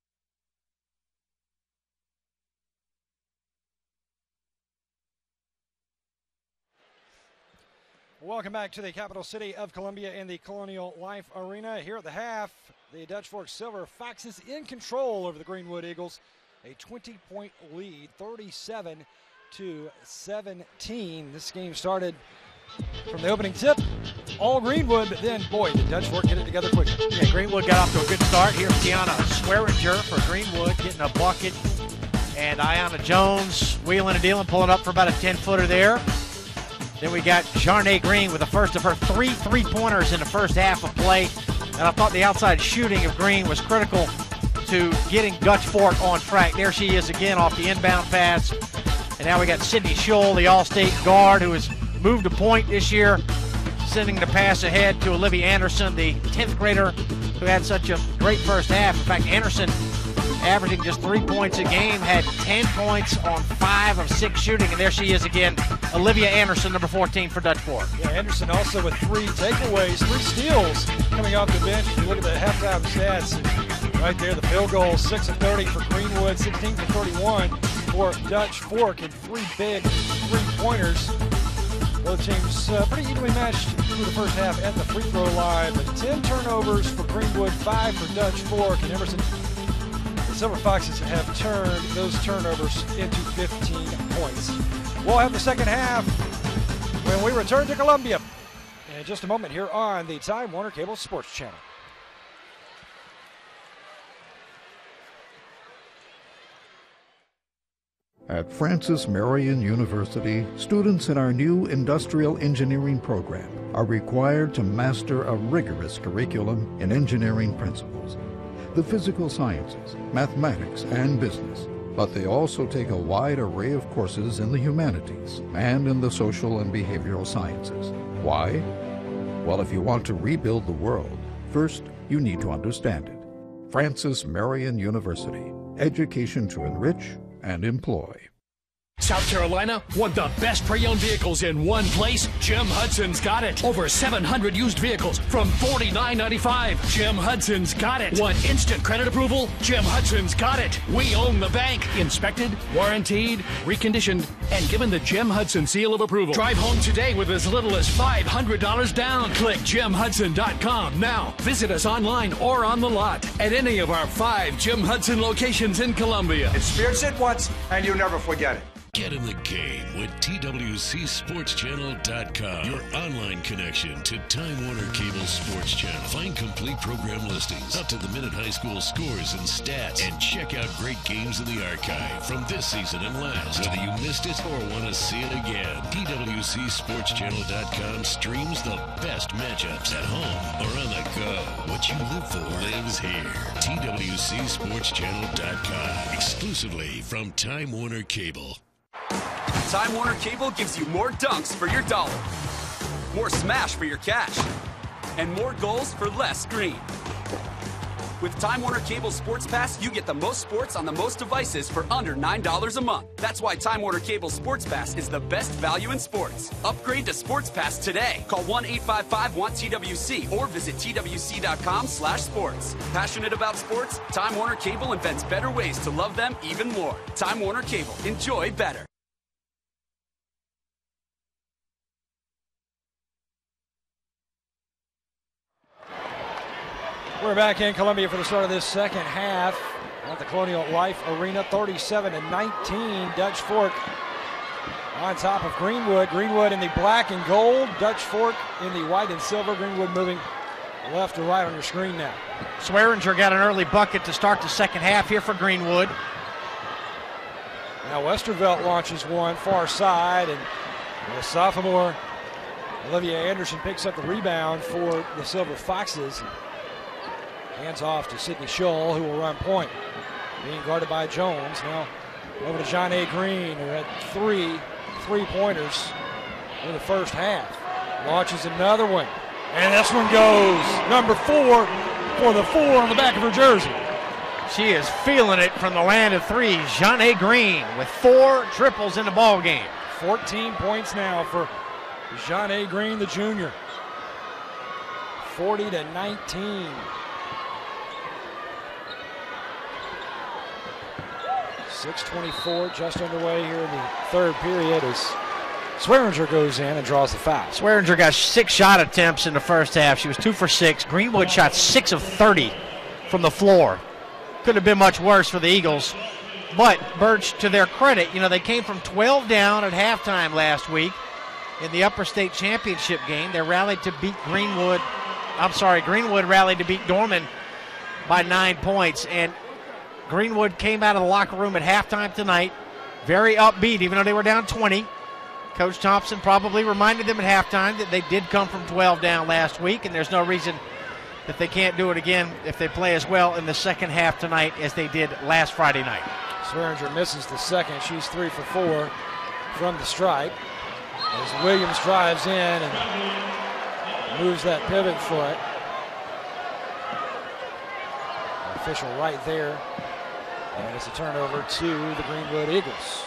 Welcome back to the capital city of Columbia in the Colonial Life Arena. Here at the half, the Dutch Fork Silver Foxes in control over the Greenwood Eagles. A 20-point lead, 37-17. This game started from the opening tip, all Greenwood, but then, boy, did Dutch Fork get it together quickly. Yeah, Greenwood got off to a good start. Here's Tiana Swearinger for Greenwood getting a bucket. And Ayanna Jones wheeling and dealing, pulling up for about a 10-footer there. Then we got Jarnay Green with the first of her 3 3-pointers in the first half of play. And I thought the outside shooting of Green was critical to getting Dutch Fork on track. There she is again off the inbound pass. And now we got Sydney Scholl, the All-State guard, who has moved a point this year, sending the pass ahead to Olivia Anderson, the 10th grader who had such a great first half. In fact, Anderson, averaging just 3 points a game, had 10 points on 5 of 6 shooting, and there she is again, Olivia Anderson, number 14 for Dutch Fork. Yeah, Anderson also with 3 takeaways, 3 steals coming off the bench. If you look at the halftime stats, right there, the field goal, 6 of 30 for Greenwood, 16 for 31 for Dutch Fork, and 3 big three-pointers. Both teams pretty evenly matched through the first half at the free throw line, but 10 turnovers for Greenwood, 5 for Dutch Fork, and Emerson. The Silver Foxes have turned those turnovers into 15 points. We'll have the second half when we return to Columbia in just a moment here on the Time Warner Cable Sports Channel. At Francis Marion University, students in our new industrial engineering program are required to master a rigorous curriculum in engineering principles, the physical sciences, mathematics, and business. But they also take a wide array of courses in the humanities and in the social and behavioral sciences. Why? Well, if you want to rebuild the world, first you need to understand it. Francis Marion University, education to enrich and employ. South Carolina, want the best pre-owned vehicles in one place? Jim Hudson's got it. Over 700 used vehicles from $49.95. Jim Hudson's got it. Want instant credit approval? Jim Hudson's got it. We own the bank. Inspected, warranted, reconditioned, and given the Jim Hudson seal of approval. Drive home today with as little as $500 down. Click JimHudson.com now. Visit us online or on the lot at any of our 5 Jim Hudson locations in Columbia. Experience it once, and you'll never forget it. Get in the game with TWCSportsChannel.com, your online connection to Time Warner Cable Sports Channel. Find complete program listings, up-to-the-minute high school scores and stats, and check out great games in the archive from this season and last. Whether you missed it or want to see it again, TWCSportsChannel.com streams the best matchups at home or on the go. What you live for lives here. TWCSportsChannel.com, exclusively from Time Warner Cable. Time Warner Cable gives you more dunks for your dollar, more smash for your cash, and more goals for less screen. With Time Warner Cable Sports Pass, you get the most sports on the most devices for under $9 a month. That's why Time Warner Cable Sports Pass is the best value in sports. Upgrade to Sports Pass today. Call 1-855-WANT-TWC or visit TWC.com/sports. Passionate about sports? Time Warner Cable invents better ways to love them even more. Time Warner Cable. Enjoy better. We're back in Columbia for the start of this second half at the Colonial Life Arena. 37-19, Dutch Fork on top of Greenwood. Greenwood in the black and gold, Dutch Fork in the white and silver. Greenwood moving left to right on your screen now. Swearinger got an early bucket to start the second half here for Greenwood. Now Westervelt launches one far side, and the sophomore Olivia Anderson picks up the rebound for the Silver Foxes. Hands off to Sydney Scholl, who will run point. Being guarded by Jones. Now over to John A. Green, who had 3 3-pointers in the first half. Launches another one. And this one goes. Number 4 for the 4 on the back of her jersey. She is feeling it from the land of 3. John A. Green with 4 triples in the ball game. 14 points now for John A. Green, the junior. 40-19. 6:24 just underway here in the third period as Swearinger goes in and draws the foul. Swearinger got 6 shot attempts in the first half. She was 2 for 6. Greenwood shot 6 of 30 from the floor. Could have been much worse for the Eagles. But Birch, to their credit, they came from 12 down at halftime last week in the Upper State Championship game. They rallied to beat Greenwood rallied to beat Dorman by 9 points. And Greenwood came out of the locker room at halftime tonight very upbeat, even though they were down 20. Coach Thompson probably reminded them at halftime that they did come from 12 down last week, and there's no reason that they can't do it again if they play as well in the second half tonight as they did last Friday night. Swearinger misses the second. She's 3 for 4 from the stripe. As Williams drives in and moves that pivot foot. The official right there. And it's a turnover to the Greenwood Eagles.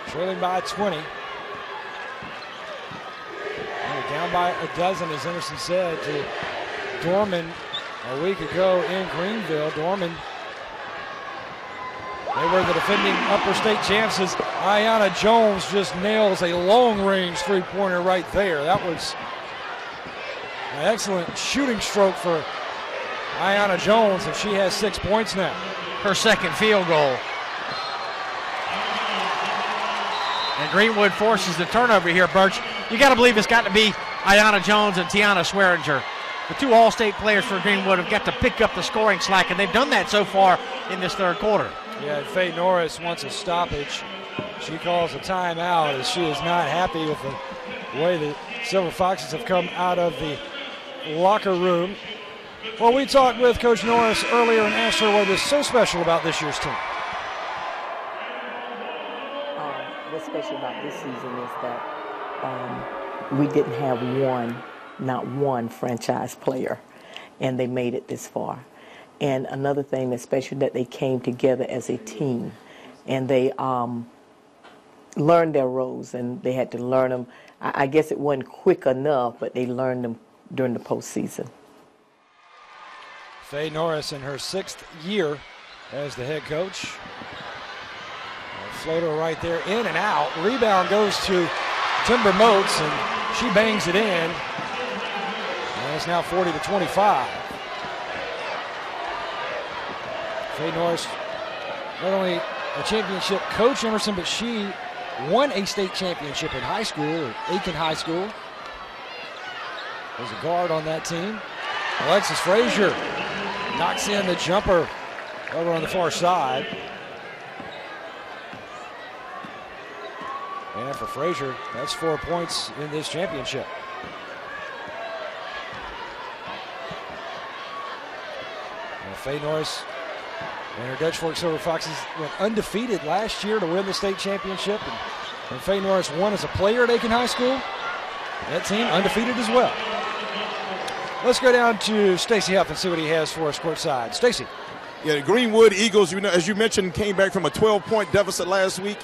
Trailing by 20. And down by a dozen, as Anderson said, to Dorman a week ago in Greenville. Dorman, they were the defending Upper State champs. As Ayanna Jones just nails a long-range three-pointer right there. That was an excellent shooting stroke for Ayanna Jones, and she has 6 points now. Her second field goal. And Greenwood forces the turnover here, Birch. You got to believe it's got to be Ayanna Jones and Tiana Swearinger. The two All-State players for Greenwood have got to pick up the scoring slack, and they've done that so far in this third quarter. Yeah, Faye Norris wants a stoppage. She calls a timeout as she is not happy with the way the Silver Foxes have come out of the locker room. Well, we talked with Coach Norris earlier and asked her what is so special about this year's team. What's special about this season is that we didn't have not one franchise player, and they made it this far. And another thing that's special, that they came together as a team, and they learned their roles, and they had to learn them. I guess it wasn't quick enough, but they learned them during the postseason. Faye Norris in her 6th year as the head coach. A floater right there, in and out. Rebound goes to Timber Moats, and she bangs it in. And it's now 40-25. Faye Norris, not only a championship coach, Emerson, but she won a state championship in high school, at Aiken High School. There's a guard on that team. Alexis Frazier knocks in the jumper over on the far side. And for Frazier, that's 4 points in this championship. And Faye Norris and her Dutch Fork Silver Foxes went undefeated last year to win the state championship. And Faye Norris won as a player at Aiken High School. That team undefeated as well. Let's go down to Stacy Huff and see what he has for us courtside. Stacy. Yeah, the Greenwood Eagles, as you mentioned, came back from a 12-point deficit last week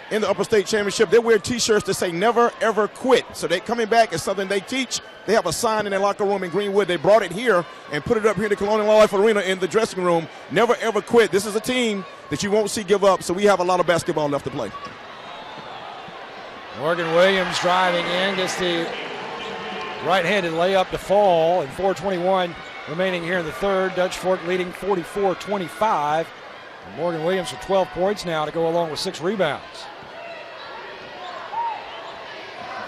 in the Upper State Championship. They wear T-shirts that say never, ever quit. So they coming back is something they teach. They have a sign in their locker room in Greenwood. They brought it here and put it up here in the Colonial Life Arena in the dressing room. Never, ever quit. This is a team that you won't see give up, so we have a lot of basketball left to play. Morgan Williams driving in, gets the right-handed layup to fall, and 4:21 remaining here in the third. Dutch Fork leading 44-25. Morgan Williams with 12 points now to go along with 6 rebounds.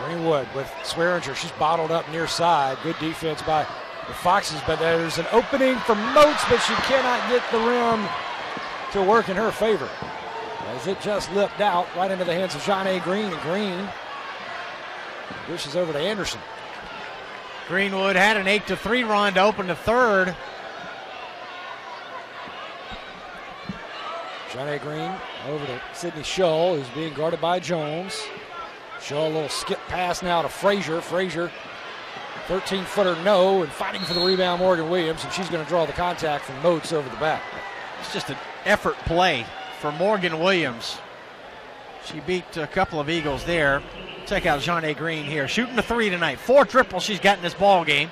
Greenwood with Swearinger. She's bottled up near side. Good defense by the Foxes, but there's an opening for Moats, but she cannot get the rim to work in her favor, as it just lipped out right into the hands of John Green, and Green dishes over to Anderson. Greenwood had an 8-3 run to open the third. John Green over to Sydney Shull, who's being guarded by Jones. Shull, a little skip pass now to Frazier. Frazier, 13-footer no, and fighting for the rebound, Morgan Williams, and she's going to draw the contact from Moats over the back. It's just an effort play for Morgan Williams. She beat a couple of Eagles there. Check out Jeanne Green here, shooting the 3 tonight. 4 triples she's got in this ball game.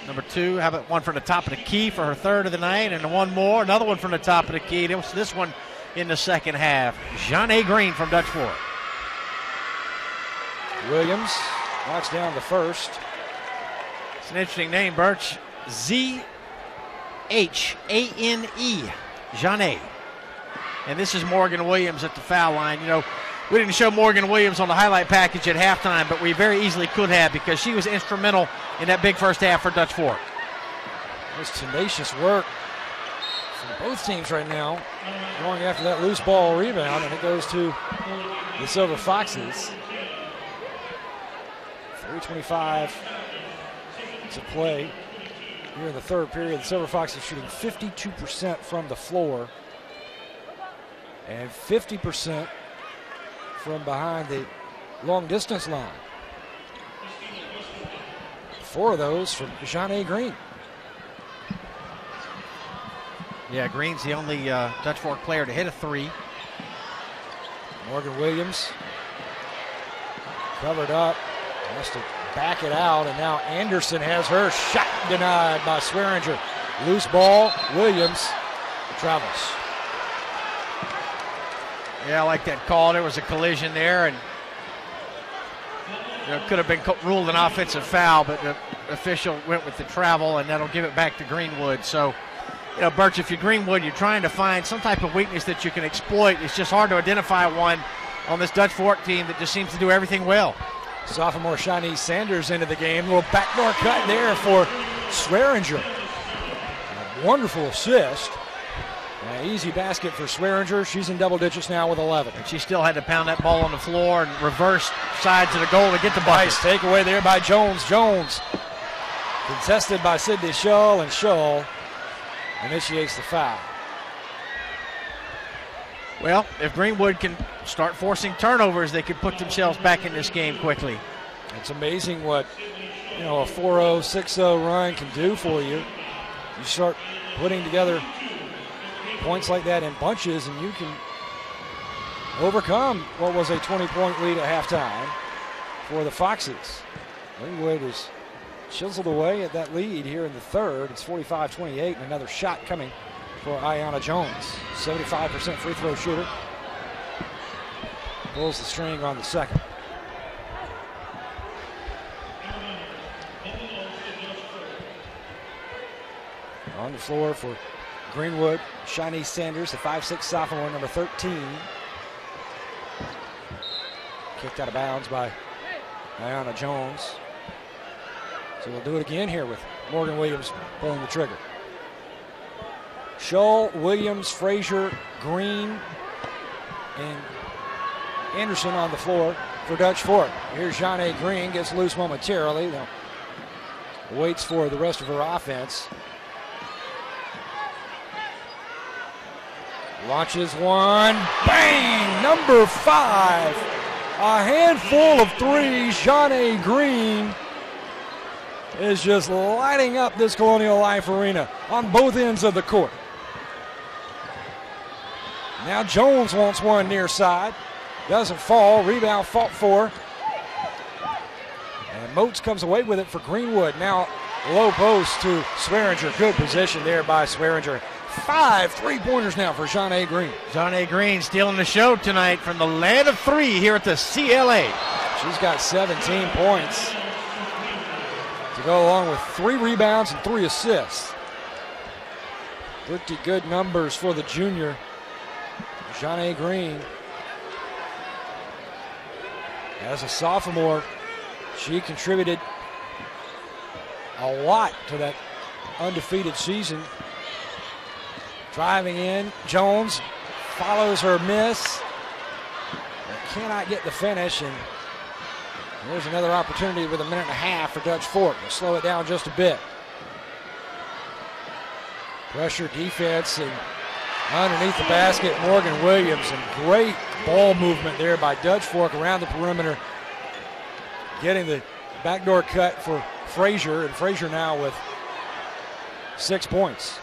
Number 2, how about one from the top of the key for her 3rd of the night, and one more, another one from the top of the key. This one in the second half. Jeanne Green from Dutch Fork. Williams knocks down the first. It's an interesting name, Birch. Z-H-A-N-E, Jeanne. And this is Morgan Williams at the foul line. You know, we didn't show Morgan Williams on the highlight package at halftime, but we very easily could have, because she was instrumental in that big first half for Dutch Fork. There's tenacious work from both teams right now, going after that loose ball rebound, and it goes to the Silver Foxes. 3:25 to play. here in the third period. The Silver Foxes shooting 52% from the floor and 50% from behind the long distance line. 4 of those from Jeanne Green. Yeah, Green's the only Dutch Fork player to hit a 3. Morgan Williams covered up, has to back it out, and now Anderson has her shot denied by Swearinger. Loose ball, Williams travels. Yeah, I like that call. There was a collision there, and it could have been ruled an offensive foul, but the official went with the travel, and that'll give it back to Greenwood. So, Birch, if you're Greenwood, you're trying to find some type of weakness that you can exploit. It's just hard to identify one on this Dutch Fork team that just seems to do everything well. Sophomore Shanice Sanders into the game. A little backdoor cut there for Swearinger. A wonderful assist. An easy basket for Swearinger. She's in double digits now with 11. And she still had to pound that ball on the floor and reverse side to the goal to get the bucket. Nice takeaway there by Jones. Jones contested by Sydney Shull, and Shull initiates the foul. Well, if Greenwood can start forcing turnovers, they could put themselves back in this game quickly. It's amazing what a 4-0, 6-0 run can do for you. You start putting together points like that in bunches, and you can overcome what was a 20-point lead at halftime for the Foxes. Greenwood has chiseled away at that lead here in the third. It's 45-28, and another shot coming for Ayanna Jones. 75% free throw shooter. Pulls the string on the second. On the floor for Greenwood, Shanice Sanders, the 5'6" sophomore, number 13. Kicked out of bounds by Ayanna Jones. So we'll do it again here with Morgan Williams pulling the trigger. Shull, Williams, Frazier, Green, and Anderson on the floor for Dutch Fork. Here's Jeanne Green, gets loose momentarily. Now waits for the rest of her offense. Launches one, bang, number 5. A handful of threes. Jeanne Green is just lighting up this Colonial Life Arena on both ends of the court. Now Jones wants one near side. Doesn't fall. Rebound fought for. And Moats comes away with it for Greenwood. Now low post to Swearinger. Good position there by Swearinger. 5 3-pointers now for Jeanne Green. Jeanne Green stealing the show tonight from the land of 3 here at the CLA. She's got 17 points to go along with 3 rebounds and 3 assists. Pretty good numbers for the junior, Jeanne Green. As a sophomore, she contributed a lot to that undefeated season. Driving in, Jones follows her miss. Cannot get the finish, and there's another opportunity with a minute and a half for Dutch Fork. We'll slow it down just a bit. Pressure defense, and underneath the basket, Morgan Williams, and great ball movement there by Dutch Fork around the perimeter, getting the backdoor cut for Frazier, and Frazier now with 6 points.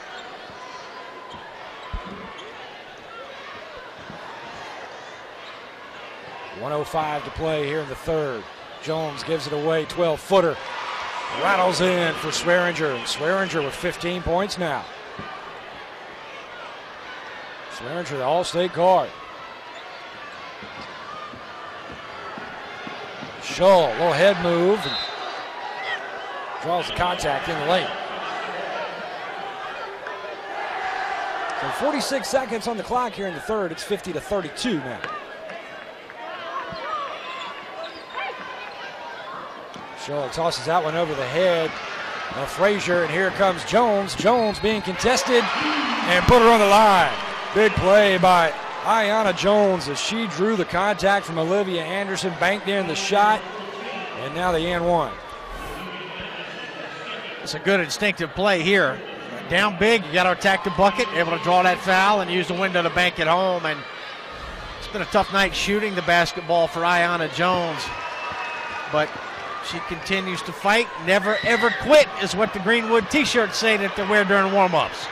.105 to play here in the third. Jones gives it away, 12-footer. Rattles in for Swearinger, and Swearinger with 15 points now. Swearinger, the All-State guard. Shull, little head move, and draws the contact in the lane. So 46 seconds on the clock here in the third. It's 50-32 now. Shull tosses that one over the head of Frazier, and here comes Jones. Jones being contested and put her on the line. Big play by Ayanna Jones as she drew the contact from Olivia Anderson, banked in the shot, and now the and one. It's a good instinctive play here. Down big, you got to attack the bucket, able to draw that foul and use the window to bank it home. And it's been a tough night shooting the basketball for Ayanna Jones, but she continues to fight. Never, ever quit is what the Greenwood T-shirts say that they wear during warm-ups.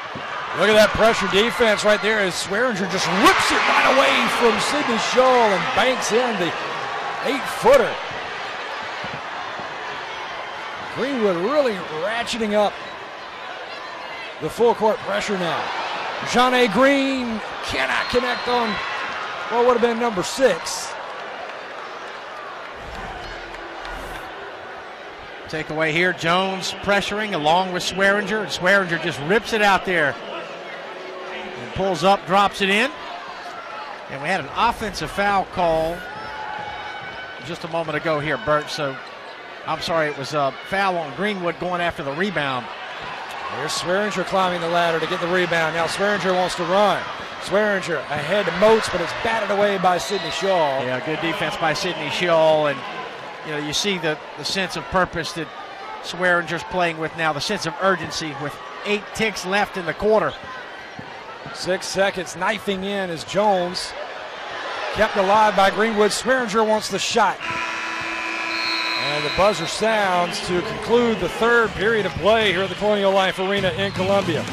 Look at that pressure defense right there as Swearinger just rips it right away from Sydney Scholl and banks in the 8-footer. Greenwood really ratcheting up the full court pressure now. Janae Green cannot connect on what would have been number 6. Takeaway here, Jones pressuring along with Swearinger, and Swearinger just rips it out there and pulls up, drops it in. And we had an offensive foul call just a moment ago here, Bert. So I'm sorry, it was a foul on Greenwood going after the rebound. Here's Swearinger climbing the ladder to get the rebound. Now Swearinger wants to run. Swearinger ahead to Moats, but it's batted away by Sydney Scholl. Yeah, good defense by Sydney Scholl. And you know, you see the sense of purpose that Swearinger's playing with now, the sense of urgency with 8 ticks left in the quarter. 6 seconds, knifing in as Jones kept alive by Greenwood. Swearinger wants the shot. And the buzzer sounds to conclude the 3rd period of play here at the Colonial Life Arena in Columbia.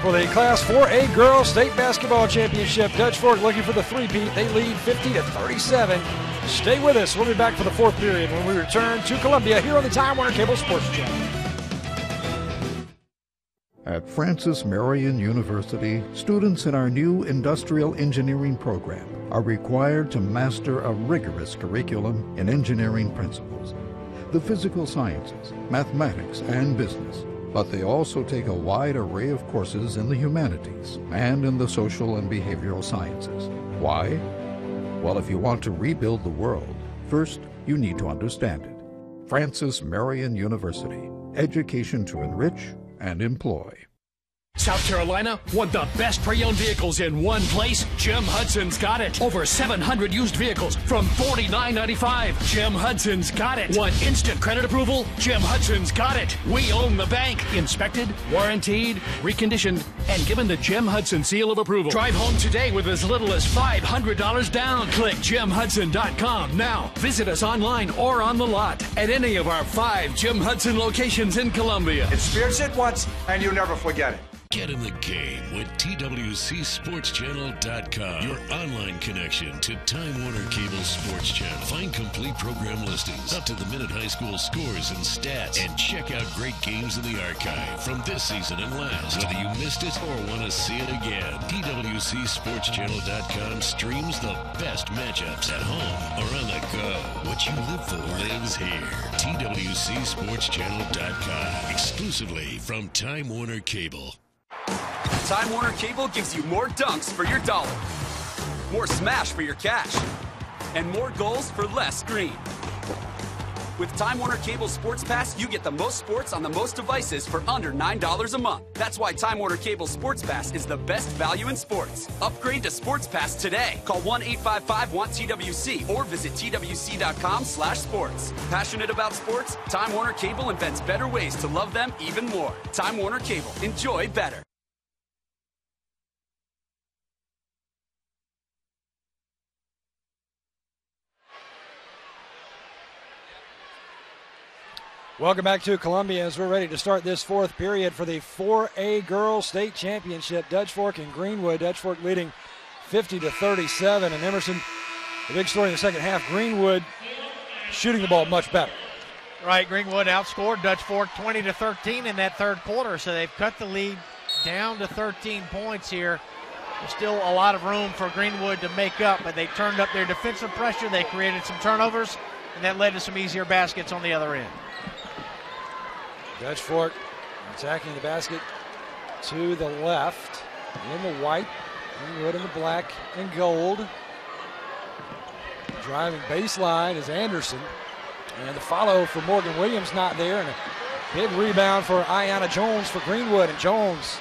For the Class 4A Girls State Basketball Championship, Dutch Fork looking for the three-peat. They lead 50-37. Stay with us. We'll be back for the 4th period when we return to Columbia here on the Time Warner Cable Sports Channel. At Francis Marion University, students in our new industrial engineering program are required to master a rigorous curriculum in engineering principles, the physical sciences, mathematics, and business. But they also take a wide array of courses in the humanities and in the social and behavioral sciences. Why? Well, if you want to rebuild the world, first you need to understand it. Francis Marion University, education to enrich and employ. South Carolina want the best pre-owned vehicles in one place? Jim Hudson's got it. Over 700 used vehicles from $49.95. Jim Hudson's got it. Want instant credit approval? Jim Hudson's got it. We own the bank. Inspected, warranted, reconditioned, and given the Jim Hudson seal of approval. Drive home today with as little as $500 down. Click JimHudson.com now. Visit us online or on the lot at any of our 5 Jim Hudson locations in Columbia. Experience it once and you'll never forget it. Get in the game with TWCSportsChannel.com, your online connection to Time Warner Cable Sports Channel. Find complete program listings, up-to-the-minute high school scores and stats, and check out great games in the archive from this season and last. Whether you missed it or want to see it again, TWCSportsChannel.com streams the best matchups at home or on the go. What you live for lives here. TWCSportsChannel.com, exclusively from Time Warner Cable. Time Warner Cable gives you more dunks for your dollar, more smash for your cash, and more goals for less screen. With Time Warner Cable Sports Pass, you get the most sports on the most devices for under $9 a month. That's why Time Warner Cable Sports Pass is the best value in sports. Upgrade to Sports Pass today. Call 1-855-WANT-TWC or visit TWC.com/sports. Passionate about sports? Time Warner Cable invents better ways to love them even more. Time Warner Cable. Enjoy better. Welcome back to Columbia as we're ready to start this 4th period for the 4A Girls State Championship. Dutch Fork and Greenwood. Dutch Fork leading 50-37. And Emerson, the big story in the second half, Greenwood shooting the ball much better. Right, Greenwood outscored Dutch Fork 20-13 in that 3rd quarter, so they've cut the lead down to 13 points here. There's still a lot of room for Greenwood to make up, but they turned up their defensive pressure. They created some turnovers, and that led to some easier baskets on the other end. Dutch Fork attacking the basket to the left in the white, Greenwood in the black and gold. Driving baseline is Anderson. And the follow for Morgan Williams not there. And a big rebound for Ayanna Jones for Greenwood. And Jones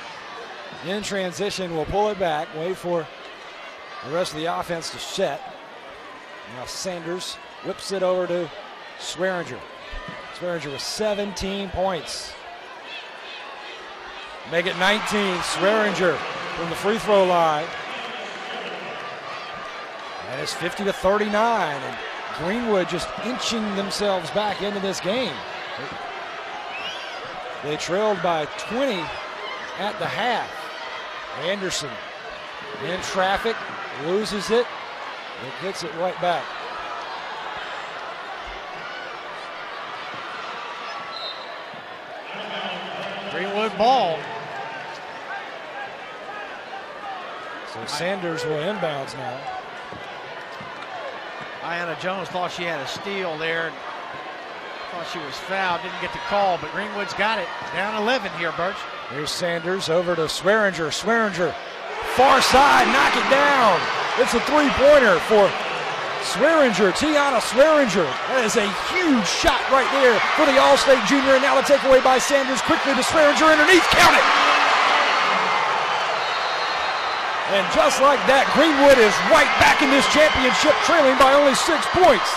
in transition will pull it back. Wait for the rest of the offense to set. Now Sanders whips it over to Swearinger. Swearinger with 17 points. make it 19. Swearinger from the free throw line. And it's 50-39. And Greenwood just inching themselves back into this game. They trailed by 20 at the half. Anderson in traffic, loses it, and gets it right back. Greenwood ball. So Sanders will inbounds now. Ayanna Jones thought she had a steal there. Thought she was fouled, didn't get the call, but Greenwood's got it. Down 11 here, Birch. Here's Sanders over to Swearinger. Swearinger, far side, knock it down. It's a three-pointer for Swearinger, Tiana Swearinger. That is a huge shot right there for the All-State junior. And now the takeaway by Sanders quickly to Swearinger underneath. Count it! And just like that, Greenwood is right back in this championship, trailing by only 6 points.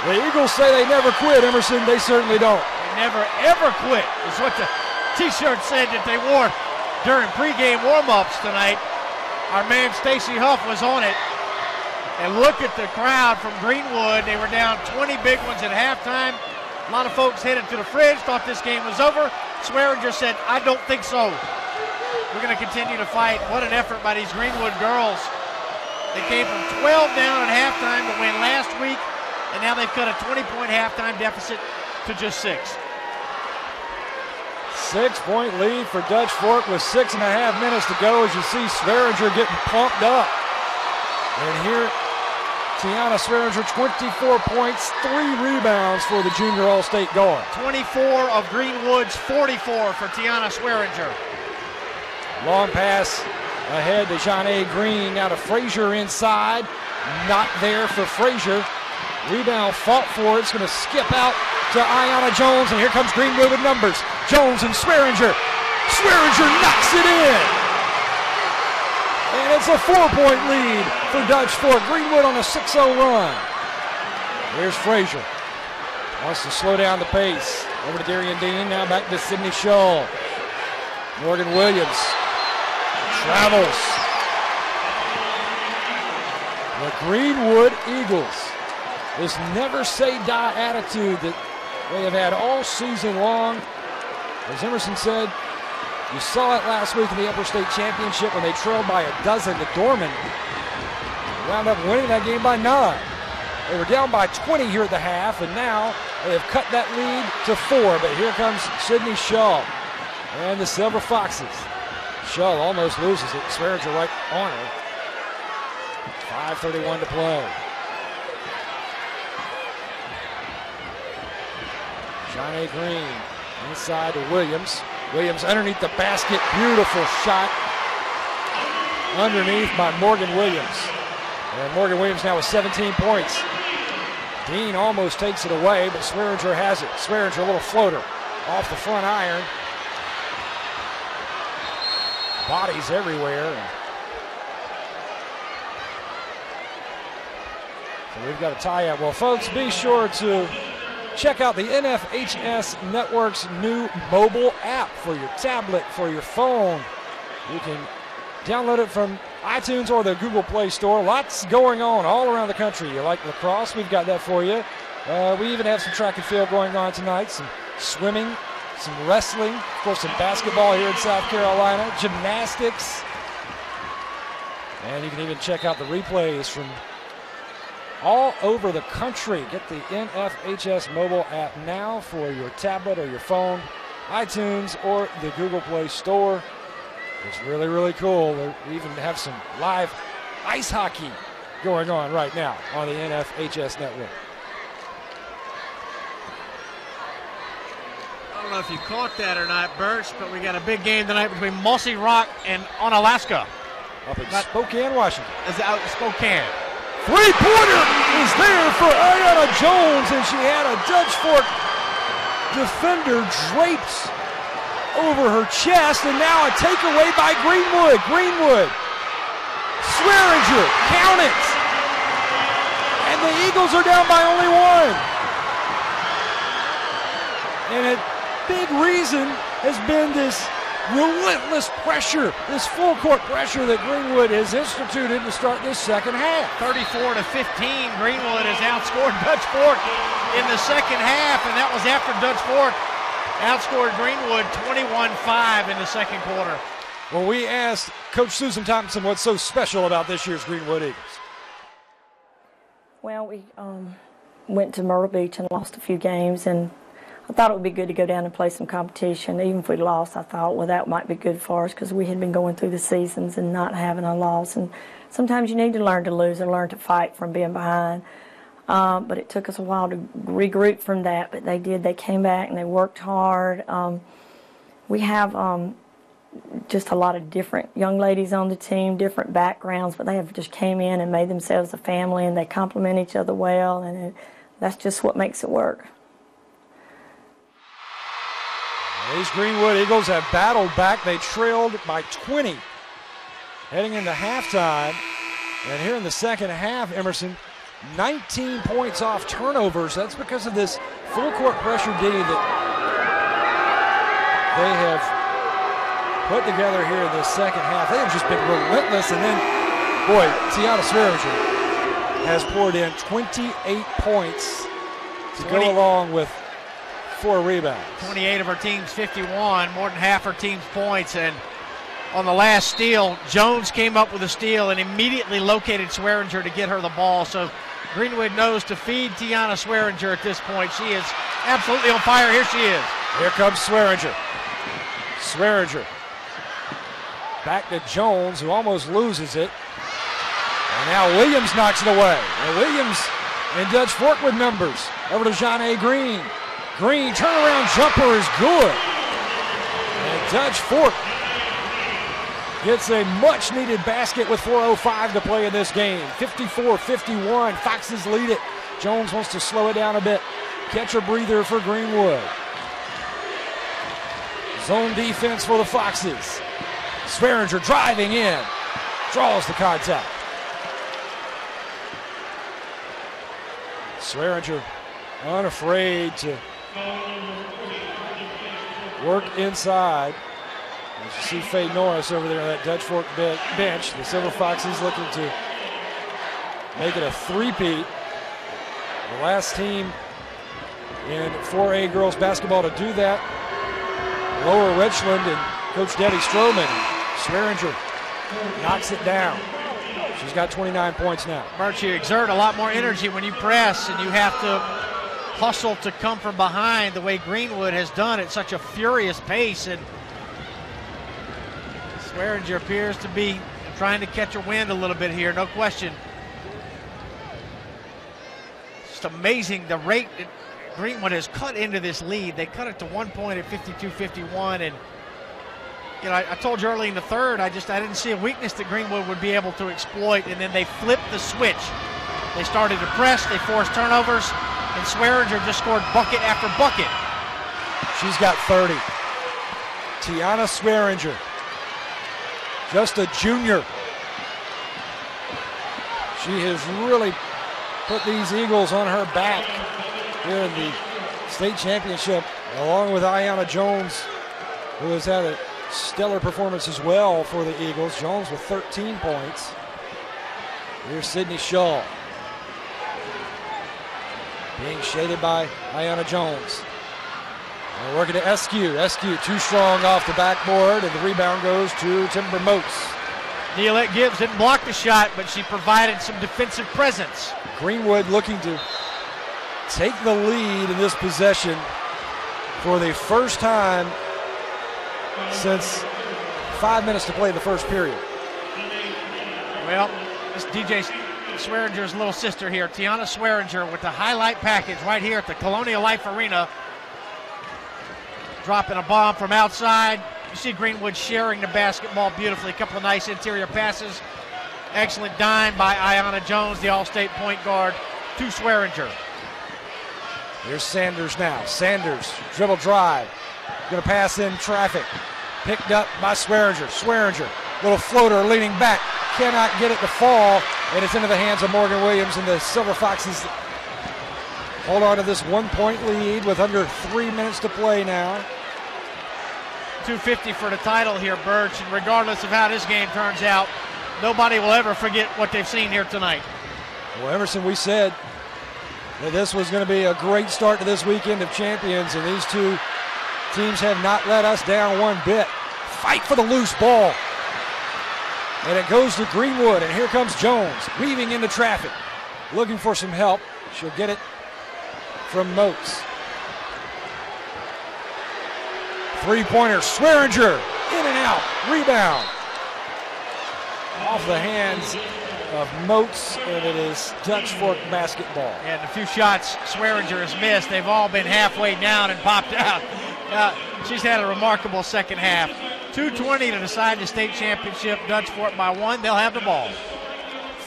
The Eagles say they never quit, Emerson. They certainly don't. They never, ever quit is what the T-shirt said that they wore during pregame warm-ups tonight. Our man Stacey Huff was on it. And look at the crowd from Greenwood. They were down 20 big ones at halftime. A lot of folks headed to the fridge, thought this game was over. Swearinger said, I don't think so. We're going to continue to fight. What an effort by these Greenwood girls. They came from 12 down at halftime to win last week, and now they've cut a 20-point halftime deficit to just 6. 6-point lead for Dutch Fork with 6.5 minutes to go as you see Swearinger getting pumped up. And here, Tiana Swearinger, 24 points, 3 rebounds for the junior All-State guard. 24 of Greenwood's 44 for Tiana Swearinger. Long pass ahead to Janae Green. Now to Frazier inside. Not there for Frazier. Rebound fought for. It's going to skip out to Ayanna Jones. And here comes Greenwood with numbers. Jones and Swearinger. Swearinger knocks it in. And it's a 4-point lead for Dutch Fork. Greenwood on a 6-0 run. Here's Frazier. Wants to slow down the pace. Over to Darian Dean. Now back to Sydney Shull. Morgan Williams travels. The Greenwood Eagles. This never say die attitude that they have had all season long. As Emerson said, you saw it last week in the Upper State Championship when they trailed by a dozen to Dorman. Wound up winning that game by 9. They were down by 20 here at the half, and now they have cut that lead to 4. But here comes Sydney Shull and the Silver Foxes. Shull almost loses it. Swearinger right on her. 5:31 to play. Janae Green inside to Williams. Williams underneath the basket. Beautiful shot. Underneath by Morgan Williams. And Morgan Williams now with 17 points. Dean almost takes it away, but Swearinger has it. Swearinger, a little floater off the front iron. Bodies everywhere. So we've got a tie-up. Well, folks, be sure to check out the NFHS Network's new mobile app for your tablet, for your phone. You can download it from iTunes or the Google Play Store. Lots going on all around the country. You like lacrosse? We've got that for you. We even have some track and field going on tonight, some swimming, some wrestling, of course some basketball here in South Carolina, gymnastics. And you can even check out the replays from all over the country. Get the NFHS mobile app now for your tablet or your phone, iTunes or the Google Play Store. It's really, really cool. We even have some live ice hockey going on right now on the NFHS network. I don't know if you caught that or not, Birch, but we got a big game tonight between Mossy Rock and Onalaska. Up in Spokane, Washington. Is out in Spokane. Three-pointer is there for Ayanna Jones, and she had a Dutch Fork defender draped over her chest, and now a takeaway by Greenwood. Greenwood, Swearinger, count it. And the Eagles are down by only 1. And a big reason has been this relentless pressure, this full court pressure that Greenwood has instituted to start this second half. 34-15, Greenwood has outscored Dutch Fork in the second half, and that was after Dutch Fork outscored Greenwood 21-5 in the second quarter. Well, we asked Coach Susan Thompson what's so special about this year's Greenwood Eagles. Well, we went to Myrtle Beach and lost a few games, and I thought it would be good to go down and play some competition. Even if we lost, I thought, well, that might be good for us because we had been going through the seasons and not having a loss. And sometimes you need to learn to lose and learn to fight from being behind. But it took us a while to regroup from that, but they did. They came back and they worked hard. We have just a lot of different young ladies on the team, different backgrounds, but they have just came in and made themselves a family, and they complement each other well, and that's just what makes it work. These Greenwood Eagles have battled back. They trailed by 20 heading into halftime. And here in the second half, Emerson, 19 points off turnovers. That's because of this full court pressure D that they have put together here in this second half. They have just been relentless. And then, boy, Tiana Swearinger has poured in 28 points to go along with 4 rebounds. 28 of her team's 51, more than half her team's points. And on the last steal, Jones came up with a steal and immediately located Swearinger to get her the ball. So Greenwood knows to feed Tiana Swearinger at this point. She is absolutely on fire. Here she is. Here comes Swearinger. Swearinger back to Jones, who almost loses it. And now Williams knocks it away. And Williams and Dutch Fork with numbers. Over to Jeanne Green. Green turnaround jumper is good. And Dutch Fork gets a much-needed basket with 4:05 to play in this game. 54-51. Foxes lead it. Jones wants to slow it down a bit. Catch a breather for Greenwood. Zone defense for the Foxes. Swearinger driving in. Draws the contact. Swearinger unafraid to work inside. As you see Faye Norris over there on that Dutch Fork bench. The Silver Foxes looking to make it a three-peat. The last team in 4A girls basketball to do that. Lower Richland and Coach Debbie Stroman. Swearinger knocks it down. She's got 29 points now. Bert, you exert a lot more energy when you press, and you have to hustle to come from behind the way Greenwood has done at such a furious pace. And Swearinger appears to be trying to catch her wind a little bit here, no question. Just amazing the rate that Greenwood has cut into this lead. They cut it to 1 point at 52-51, and you know, I told you early in the third, I didn't see a weakness that Greenwood would be able to exploit, and then they flipped the switch. They started to press, they forced turnovers, and Swearinger just scored bucket after bucket. She's got 30. Tiana Swearinger, just a junior. She has really put these Eagles on her back here in the state championship, along with Ayanna Jones, who has had a stellar performance as well for the Eagles. Jones with 13 points. Here's Sydney Shaw, being shaded by Ayanna Jones. They're working to Eskew. Eskew too strong off the backboard, and the rebound goes to Timber Moats. Neilette Gibbs didn't block the shot, but she provided some defensive presence. Greenwood looking to take the lead in this possession for the first time since 5 minutes to play the first period. Well, this DJ Swearinger's little sister here, Tiana Swearinger, with the highlight package right here at the Colonial Life Arena. Dropping a bomb from outside. You see Greenwood sharing the basketball beautifully. A couple of nice interior passes. Excellent dime by Ayanna Jones, the All-State point guard, to Swearinger. Here's Sanders now. Sanders, dribble drive. Going to pass in traffic. Picked up by Swearinger. Swearinger, little floater leaning back. Cannot get it to fall, and it's into the hands of Morgan Williams, and the Silver Foxes hold on to this 1 point lead with under 3 minutes to play now. 250 for the title here, Birch, and regardless of how this game turns out, nobody will ever forget what they've seen here tonight. Well, Emerson, we said that this was going to be a great start to this weekend of champions, and these two teams have not let us down one bit. Fight for the loose ball. And it goes to Greenwood, and here comes Jones, weaving into traffic, looking for some help. She'll get it from Moats. Three-pointer, Swearinger, in and out, rebound. Off the hands of Moats, and it is Dutch Fork basketball. And a few shots Swearinger has missed. They've all been halfway down and popped out. She's had a remarkable second half. 2:20 to decide the state championship. Dutch Fork by 1. They'll have the ball.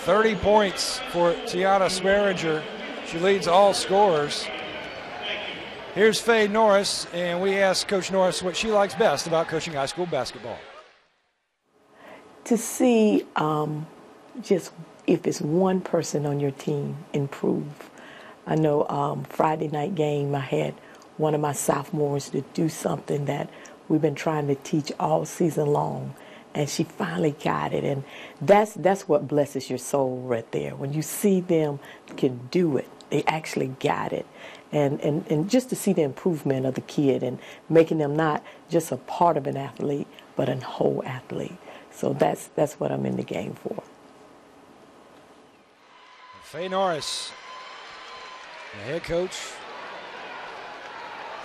30 points for Tiana Swearinger. She leads all scorers. Here's Faye Norris, and we asked Coach Norris what she likes best about coaching high school basketball. To see just if it's one person on your team improve. I know Friday night game, I had one of my sophomores to do something that we've been trying to teach all season long, and she finally got it. And that's what blesses your soul right there. When you see them can do it, they actually got it. And just to see the improvement of the kid and making them not just a part of an athlete, but a whole athlete. So that's what I'm in the game for. Faye Norris, the head coach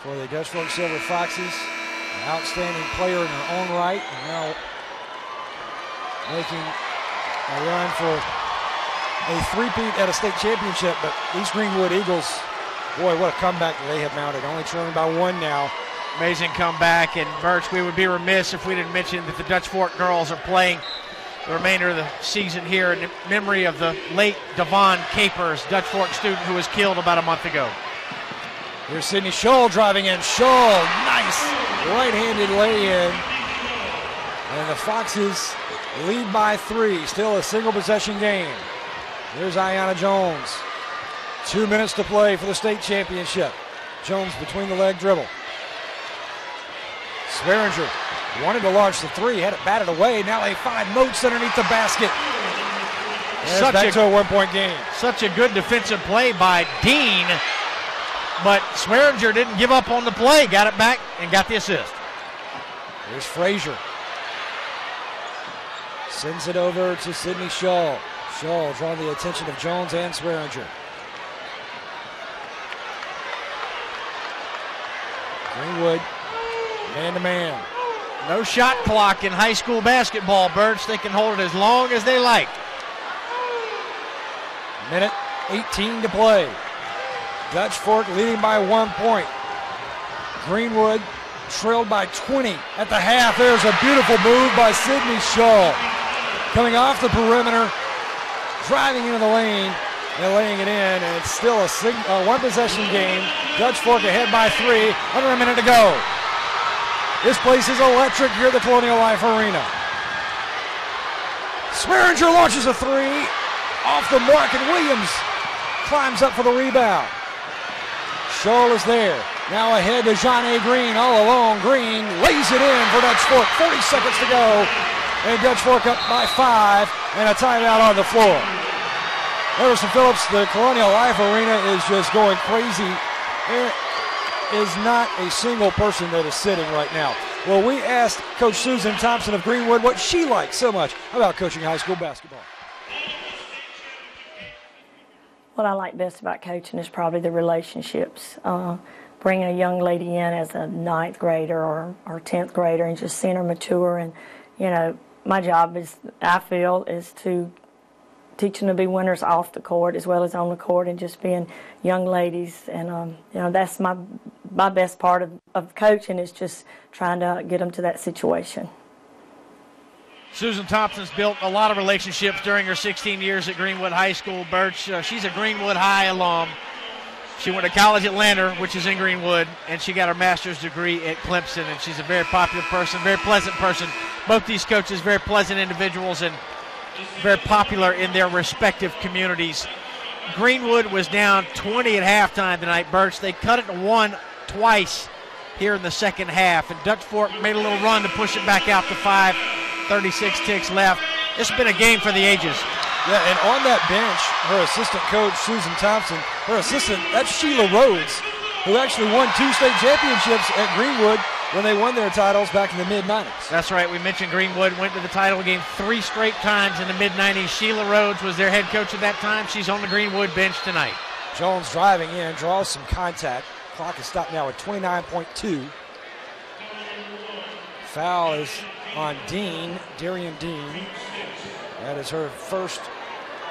for the Dutch Fork Silver Foxes, an outstanding player in her own right, and now making a run for a three-peat at a state championship. But these Greenwood Eagles, boy, what a comeback that they have mounted. Only trailing by 1 now. Amazing comeback. And Birch, we would be remiss if we didn't mention that the Dutch Fork girls are playing the remainder of the season here in memory of the late Devon Capers, Dutch Fork student who was killed about a month ago. Here's Sydney Scholl driving in. Scholl, nice right-handed lay-in. And the Foxes lead by 3. Still a single possession game. Here's Ayanna Jones. 2 minutes to play for the state championship. Jones between the leg dribble. Swearinger wanted to launch the 3, had it batted away. Now they find Moats underneath the basket. Back to a 1-point game. Such a good defensive play by Dean, but Swearinger didn't give up on the play. Got it back and got the assist. Here's Frazier. Sends it over to Sydney Scholl. Scholl drawing the attention of Jones and Swearinger. Greenwood, man-to-man. No shot clock in high school basketball, Birch. They can hold it as long as they like. Minute 18 to play. Dutch Fork leading by 1 point. Greenwood trailed by 20 at the half. There's a beautiful move by Sydney Scholl. Coming off the perimeter, driving into the lane, and laying it in, and it's still a one-possession game. Dutch Fork ahead by 3, under a minute to go. This place is electric here at the Colonial Life Arena. Swearinger launches a 3, off the mark, and Williams climbs up for the rebound. Scholl is there. Now ahead to John A. Green, all alone. Green lays it in for Dutch Fork. 30 seconds to go, and Dutch Fork up by 5, and a timeout on the floor. Emerson Phillips, the Colonial Life Arena is just going crazy. There is not a single person that is sitting right now. Well, we asked Coach Susan Thompson of Greenwood what she likes so much about coaching high school basketball. What I like best about coaching is probably the relationships. Bringing a young lady in as a 9th grader or 10th grader and just seeing her mature. And, you know, my job is, I feel, is to teach them to be winners off the court as well as on the court, and just being young ladies. And, you know, that's my best part of coaching, is just trying to get them to that situation. Susan Thompson's built a lot of relationships during her 16 years at Greenwood High School. Birch, she's a Greenwood High alum. She went to college at Lander, which is in Greenwood, and she got her master's degree at Clemson, and she's a very popular person, very pleasant person. Both these coaches, very pleasant individuals and very popular in their respective communities. Greenwood was down 20 at halftime tonight, Birch. They cut it to 1 twice here in the second half. And Dutch Fork made a little run to push it back out to 5. 36 ticks left. It's been a game for the ages. Yeah, and on that bench, her assistant coach, Susan Thompson, her assistant, that's Sheila Rhodes, who actually won 2 state championships at Greenwood when they won their titles back in the mid-90s. That's right. We mentioned Greenwood went to the title game 3 straight times in the mid-90s. Sheila Rhodes was their head coach at that time. She's on the Greenwood bench tonight. Jones driving in, draws some contact. Clock is stopped now at 29.2. Foul is on Darian Dean. That is her first,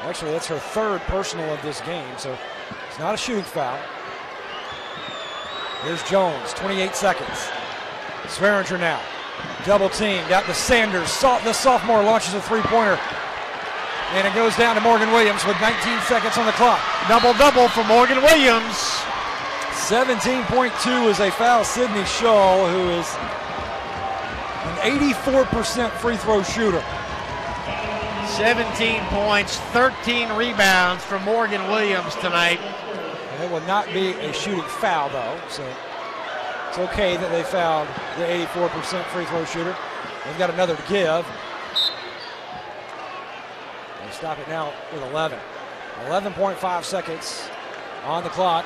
actually that's her 3rd personal of this game, so it's not a shooting foul. Here's Jones, 28 seconds. Swearinger now, double teamed out to Sanders. The sophomore launches a 3-pointer, and it goes down to Morgan Williams with 19 seconds on the clock. Double-double for Morgan Williams. 17.2 is a foul. Sydney Shaw, who is an 84% free throw shooter. 17 points, 13 rebounds for Morgan Williams tonight. It will not be a shooting foul, though, so it's okay that they fouled the 84% free throw shooter. They've got another to give. They stop it now with 11. 11.5 seconds on the clock.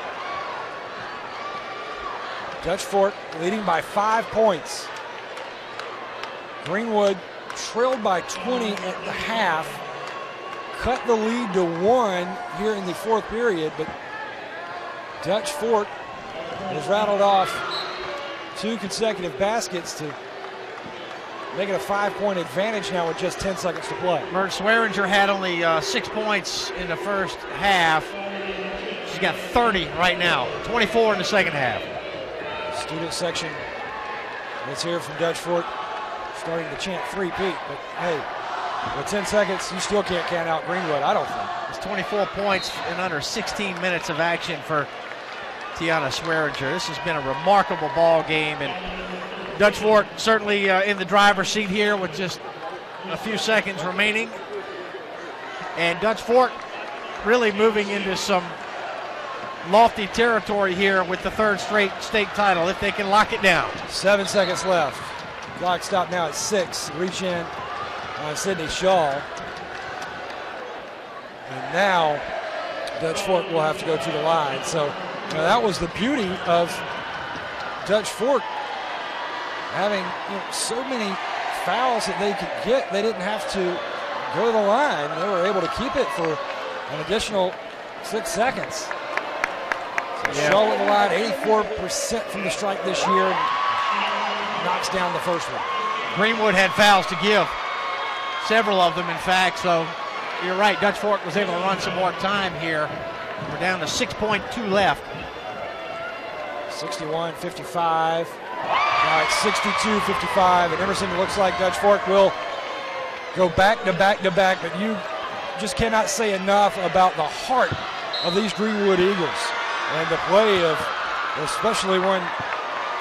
Dutch Fork leading by 5 points. Greenwood trailed by 20 at the half, cut the lead to 1 here in the 4th period, but Dutch Fork has rattled off 2 consecutive baskets to make it a 5-point advantage now with just 10 seconds to play. Mert Swearinger had only 6 points in the first half. She's got 30 right now, 24 in the second half. Student section, let's hear from Dutch Fork, starting to chant 3-peat, but hey, with 10 seconds, you still can't count out Greenwood, I don't think. It's 24 points in under 16 minutes of action for Tiana Swearinger. This has been a remarkable ball game, and Dutch Fork certainly in the driver's seat here with just a few seconds remaining. And Dutch Fork really moving into some lofty territory here with the 3rd straight state title if they can lock it down. 7 seconds left. Clock stopped now at 6. Reach in on Sydney Shaw. And now Dutch Fork will have to go to the line. So that was the beauty of Dutch Fork having so many fouls that they could get. They didn't have to go to the line. They were able to keep it for an additional 6 seconds. Shaw at the line, 84% from the strike this year. Knocks down the first one. Greenwood had fouls to give. Several of them, in fact, so you're right. Dutch Fork was able to run some more time here. We're down to 6.2 left. 61-55. Now it's 62-55. And Emerson, it looks like Dutch Fork will go back to back to back, but you just cannot say enough about the heart of these Greenwood Eagles and the play of, especially when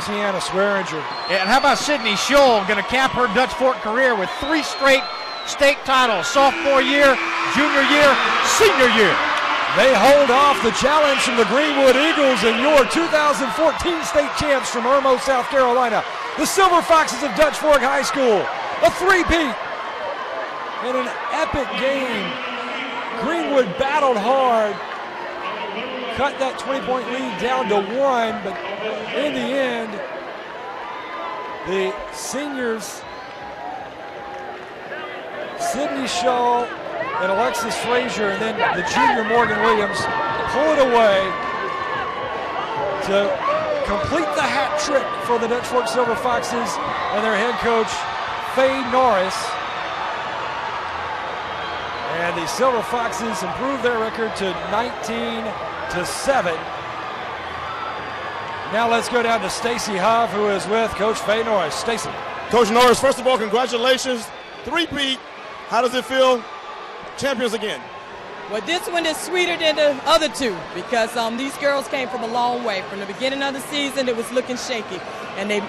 Tiana Swearinger. Yeah, and how about Sydney Scholl, going to cap her Dutch Fork career with 3 straight state titles, sophomore year, junior year, senior year. They hold off the challenge from the Greenwood Eagles and your 2014 state champs from Irmo, South Carolina, the Silver Foxes of Dutch Fork High School. A 3-peat in an epic game. Greenwood battled hard, cut that 20-point lead down to 1, but in the end, the seniors, Sydney Shaw and Alexis Frazier, and then the junior Morgan Williams, pull it away to complete the hat trick for the Dutch Fork Silver Foxes and their head coach, Faye Norris. And the Silver Foxes improve their record to 19-7. Now let's go down to Stacy Huff, who is with Coach Faye Norris. Stacy. Coach Norris, first of all, congratulations. 3-peat. How does it feel? Champions again. Well, this one is sweeter than the other 2 because these girls came from a long way. From the beginning of the season, it was looking shaky. And they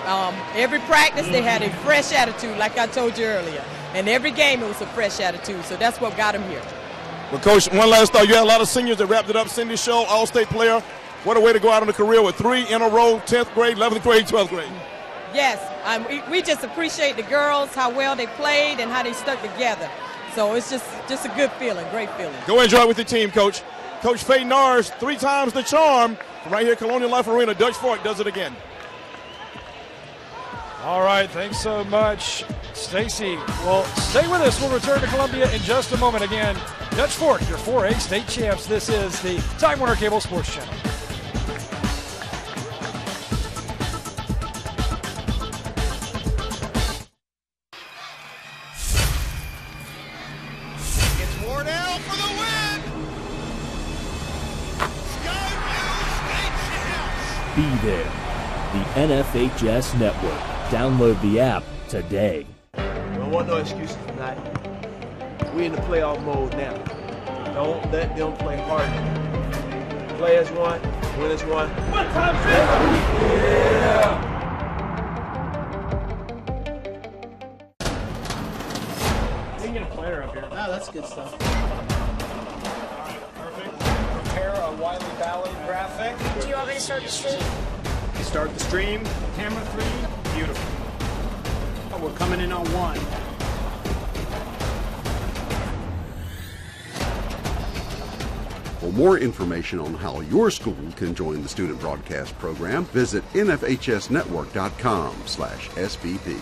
every practice, they had a fresh attitude, like I told you earlier. And every game, it was a fresh attitude. So that's what got them here. Well, Coach, one last thought. You had a lot of seniors that wrapped it up. Cindy Scholl, All-State player. What a way to go out on a career with 3 in a row, 10th grade, 11th grade, 12th grade. Yes, we just appreciate the girls, how well they played and how they stuck together. So it's just a good feeling, great feeling. Go enjoy it with your team, Coach. Coach Faye Norris, 3 times the charm. From right here, Colonial Life Arena, Dutch Fork does it again. All right, thanks so much, Stacy. Well, stay with us. We'll return to Columbia in just a moment. Again, Dutch Fork, your 4A state champs. This is the Time Warner Cable Sports Channel. It's Wardell for the win. Skyview State Champs. Be there. The NFHS Network. Download the app today. Don't want no excuses for that. We in the playoff mode now. Don't let them play hard. Play as one, win as one. One time, yeah! We can get a player up here. Oh, that's good stuff. Perfect. Prepare a Wiley Valley graphic. Do you want me to start the stream? Start the stream. Camera 3. Beautiful. Oh, we're coming in on 1. For more information on how your school can join the student broadcast program, visit nfhsnetwork.com/SBP.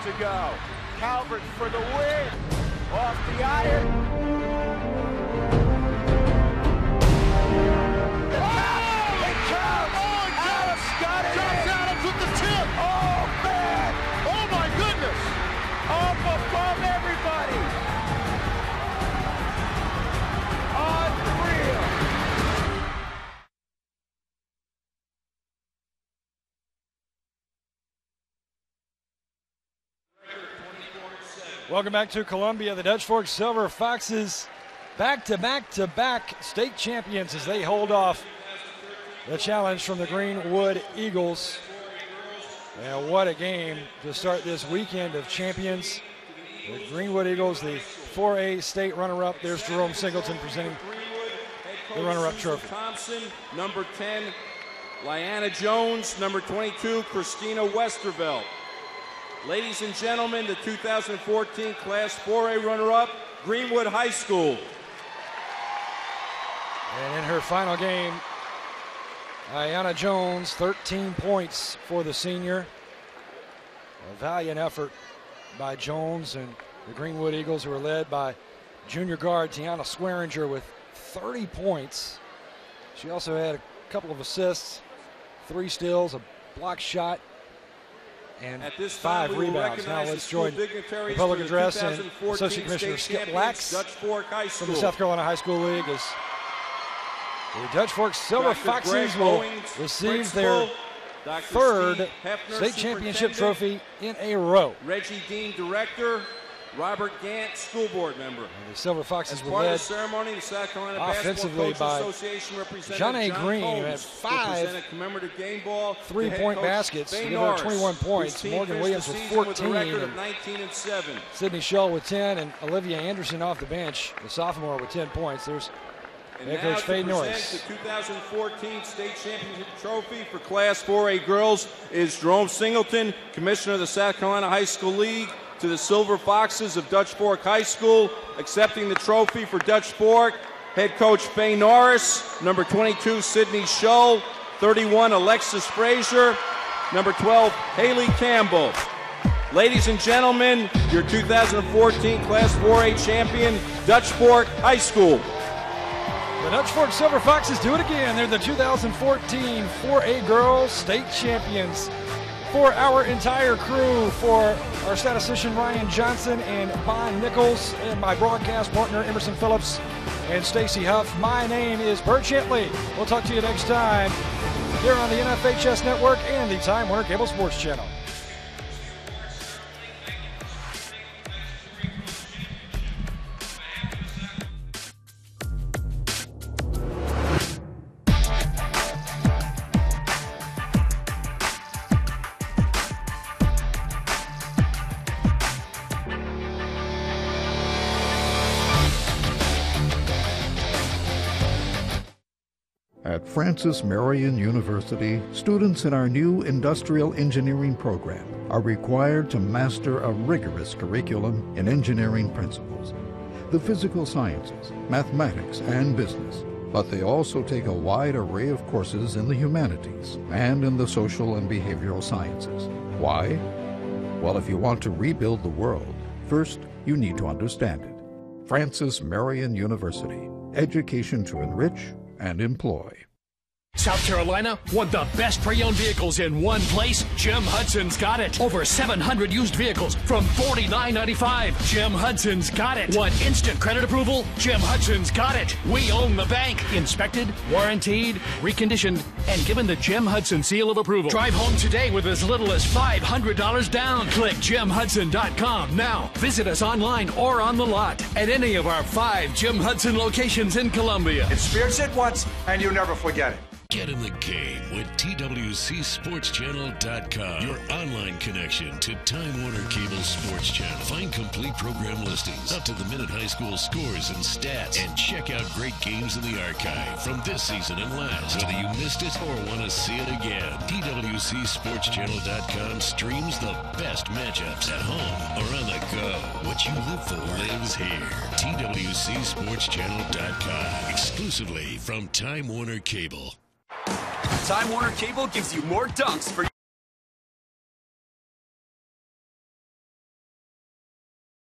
To go. Calvert for the win. Off the iron. It counts. Adams got it. Josh Adams with the tip. Oh, man. Oh, my goodness. Up above everybody. Unreal. Welcome back to Columbia. The Dutch Fork Silver Foxes back-to-back-to-back state champions as they hold off the challenge from the Greenwood Eagles. And what a game to start this weekend of champions. The Greenwood Eagles, the 4A state runner-up. There's Jerome Singleton presenting the runner-up trophy. Thompson, number 10, Lyanna Jones, number 22, Christina Westervelt. Ladies and gentlemen, the 2014 Class 4A runner-up, Greenwood High School. And in her final game, Lyanna Jones, 13 points for the senior. A valiant effort by Jones and the Greenwood Eagles, who are led by junior guard Tiana Swearinger with 30 points. She also had a couple of assists, 3 steals, a block shot, and 5 rebounds. Now let's join the public address and Associate Commissioner Skip Lax from the South Carolina High School League as the Dutch Fork Silver Foxes will receive their 3rd state championship trophy in a row. Reggie Dean, Director. Robert Gant, School Board Member. And the Silver Foxes were led led the ceremony, the South Carolina offensively by Johnny Green, who had 5 3-point baskets to give her 21 points. Morgan Williams with 14. And 19 and 7. Sydney Shull with 10, and Olivia Anderson off the bench, the sophomore, with 10 points. There's head coach Faye Norris. The 2014 state championship trophy for Class 4A girls is Jerome Singleton, Commissioner of the South Carolina High School League. To the Silver Foxes of Dutch Fork High School, accepting the trophy for Dutch Fork, head coach Faye Norris, number 22, Sydney Shull, 31, Alexis Frazier, number 12, Haley Campbell. Ladies and gentlemen, your 2014 Class 4A champion, Dutch Fork High School. The Dutch Fork Silver Foxes do it again. They're the 2014 4A girls state champions. For our entire crew, for our statistician Ryan Johnson and Bon Nichols, and my broadcast partner Emerson Phillips and Stacy Huff, my name is Bert Shipley. We'll talk to you next time here on the NFHS Network and the Time Warner Cable Sports Channel. At Francis Marion University, students in our new industrial engineering program are required to master a rigorous curriculum in engineering principles, the physical sciences, mathematics, and business. But they also take a wide array of courses in the humanities and in the social and behavioral sciences. Why? Well, if you want to rebuild the world, first you need to understand it. Francis Marion University, education to enrich and employ. South Carolina want the best pre-owned vehicles in one place? Jim Hudson's got it. Over 700 used vehicles from $49.95. Jim Hudson's got it. Want instant credit approval? Jim Hudson's got it. We own the bank. Inspected, warranted, reconditioned, and given the Jim Hudson seal of approval. Drive home today with as little as $500 down. Click JimHudson.com now. Visit us online or on the lot at any of our 5 Jim Hudson locations in Columbia. Experience it once and you'll never forget it. Get in the game with TWCSportsChannel.com, your online connection to Time Warner Cable Sports Channel. Find complete program listings, up-to-the-minute high school scores and stats, and check out great games in the archive from this season and last. Whether you missed it or want to see it again, TWCSportsChannel.com streams the best matchups at home or on the go. What you live for lives here. TWCSportsChannel.com, exclusively from Time Warner Cable. Time Warner Cable gives you more dunks for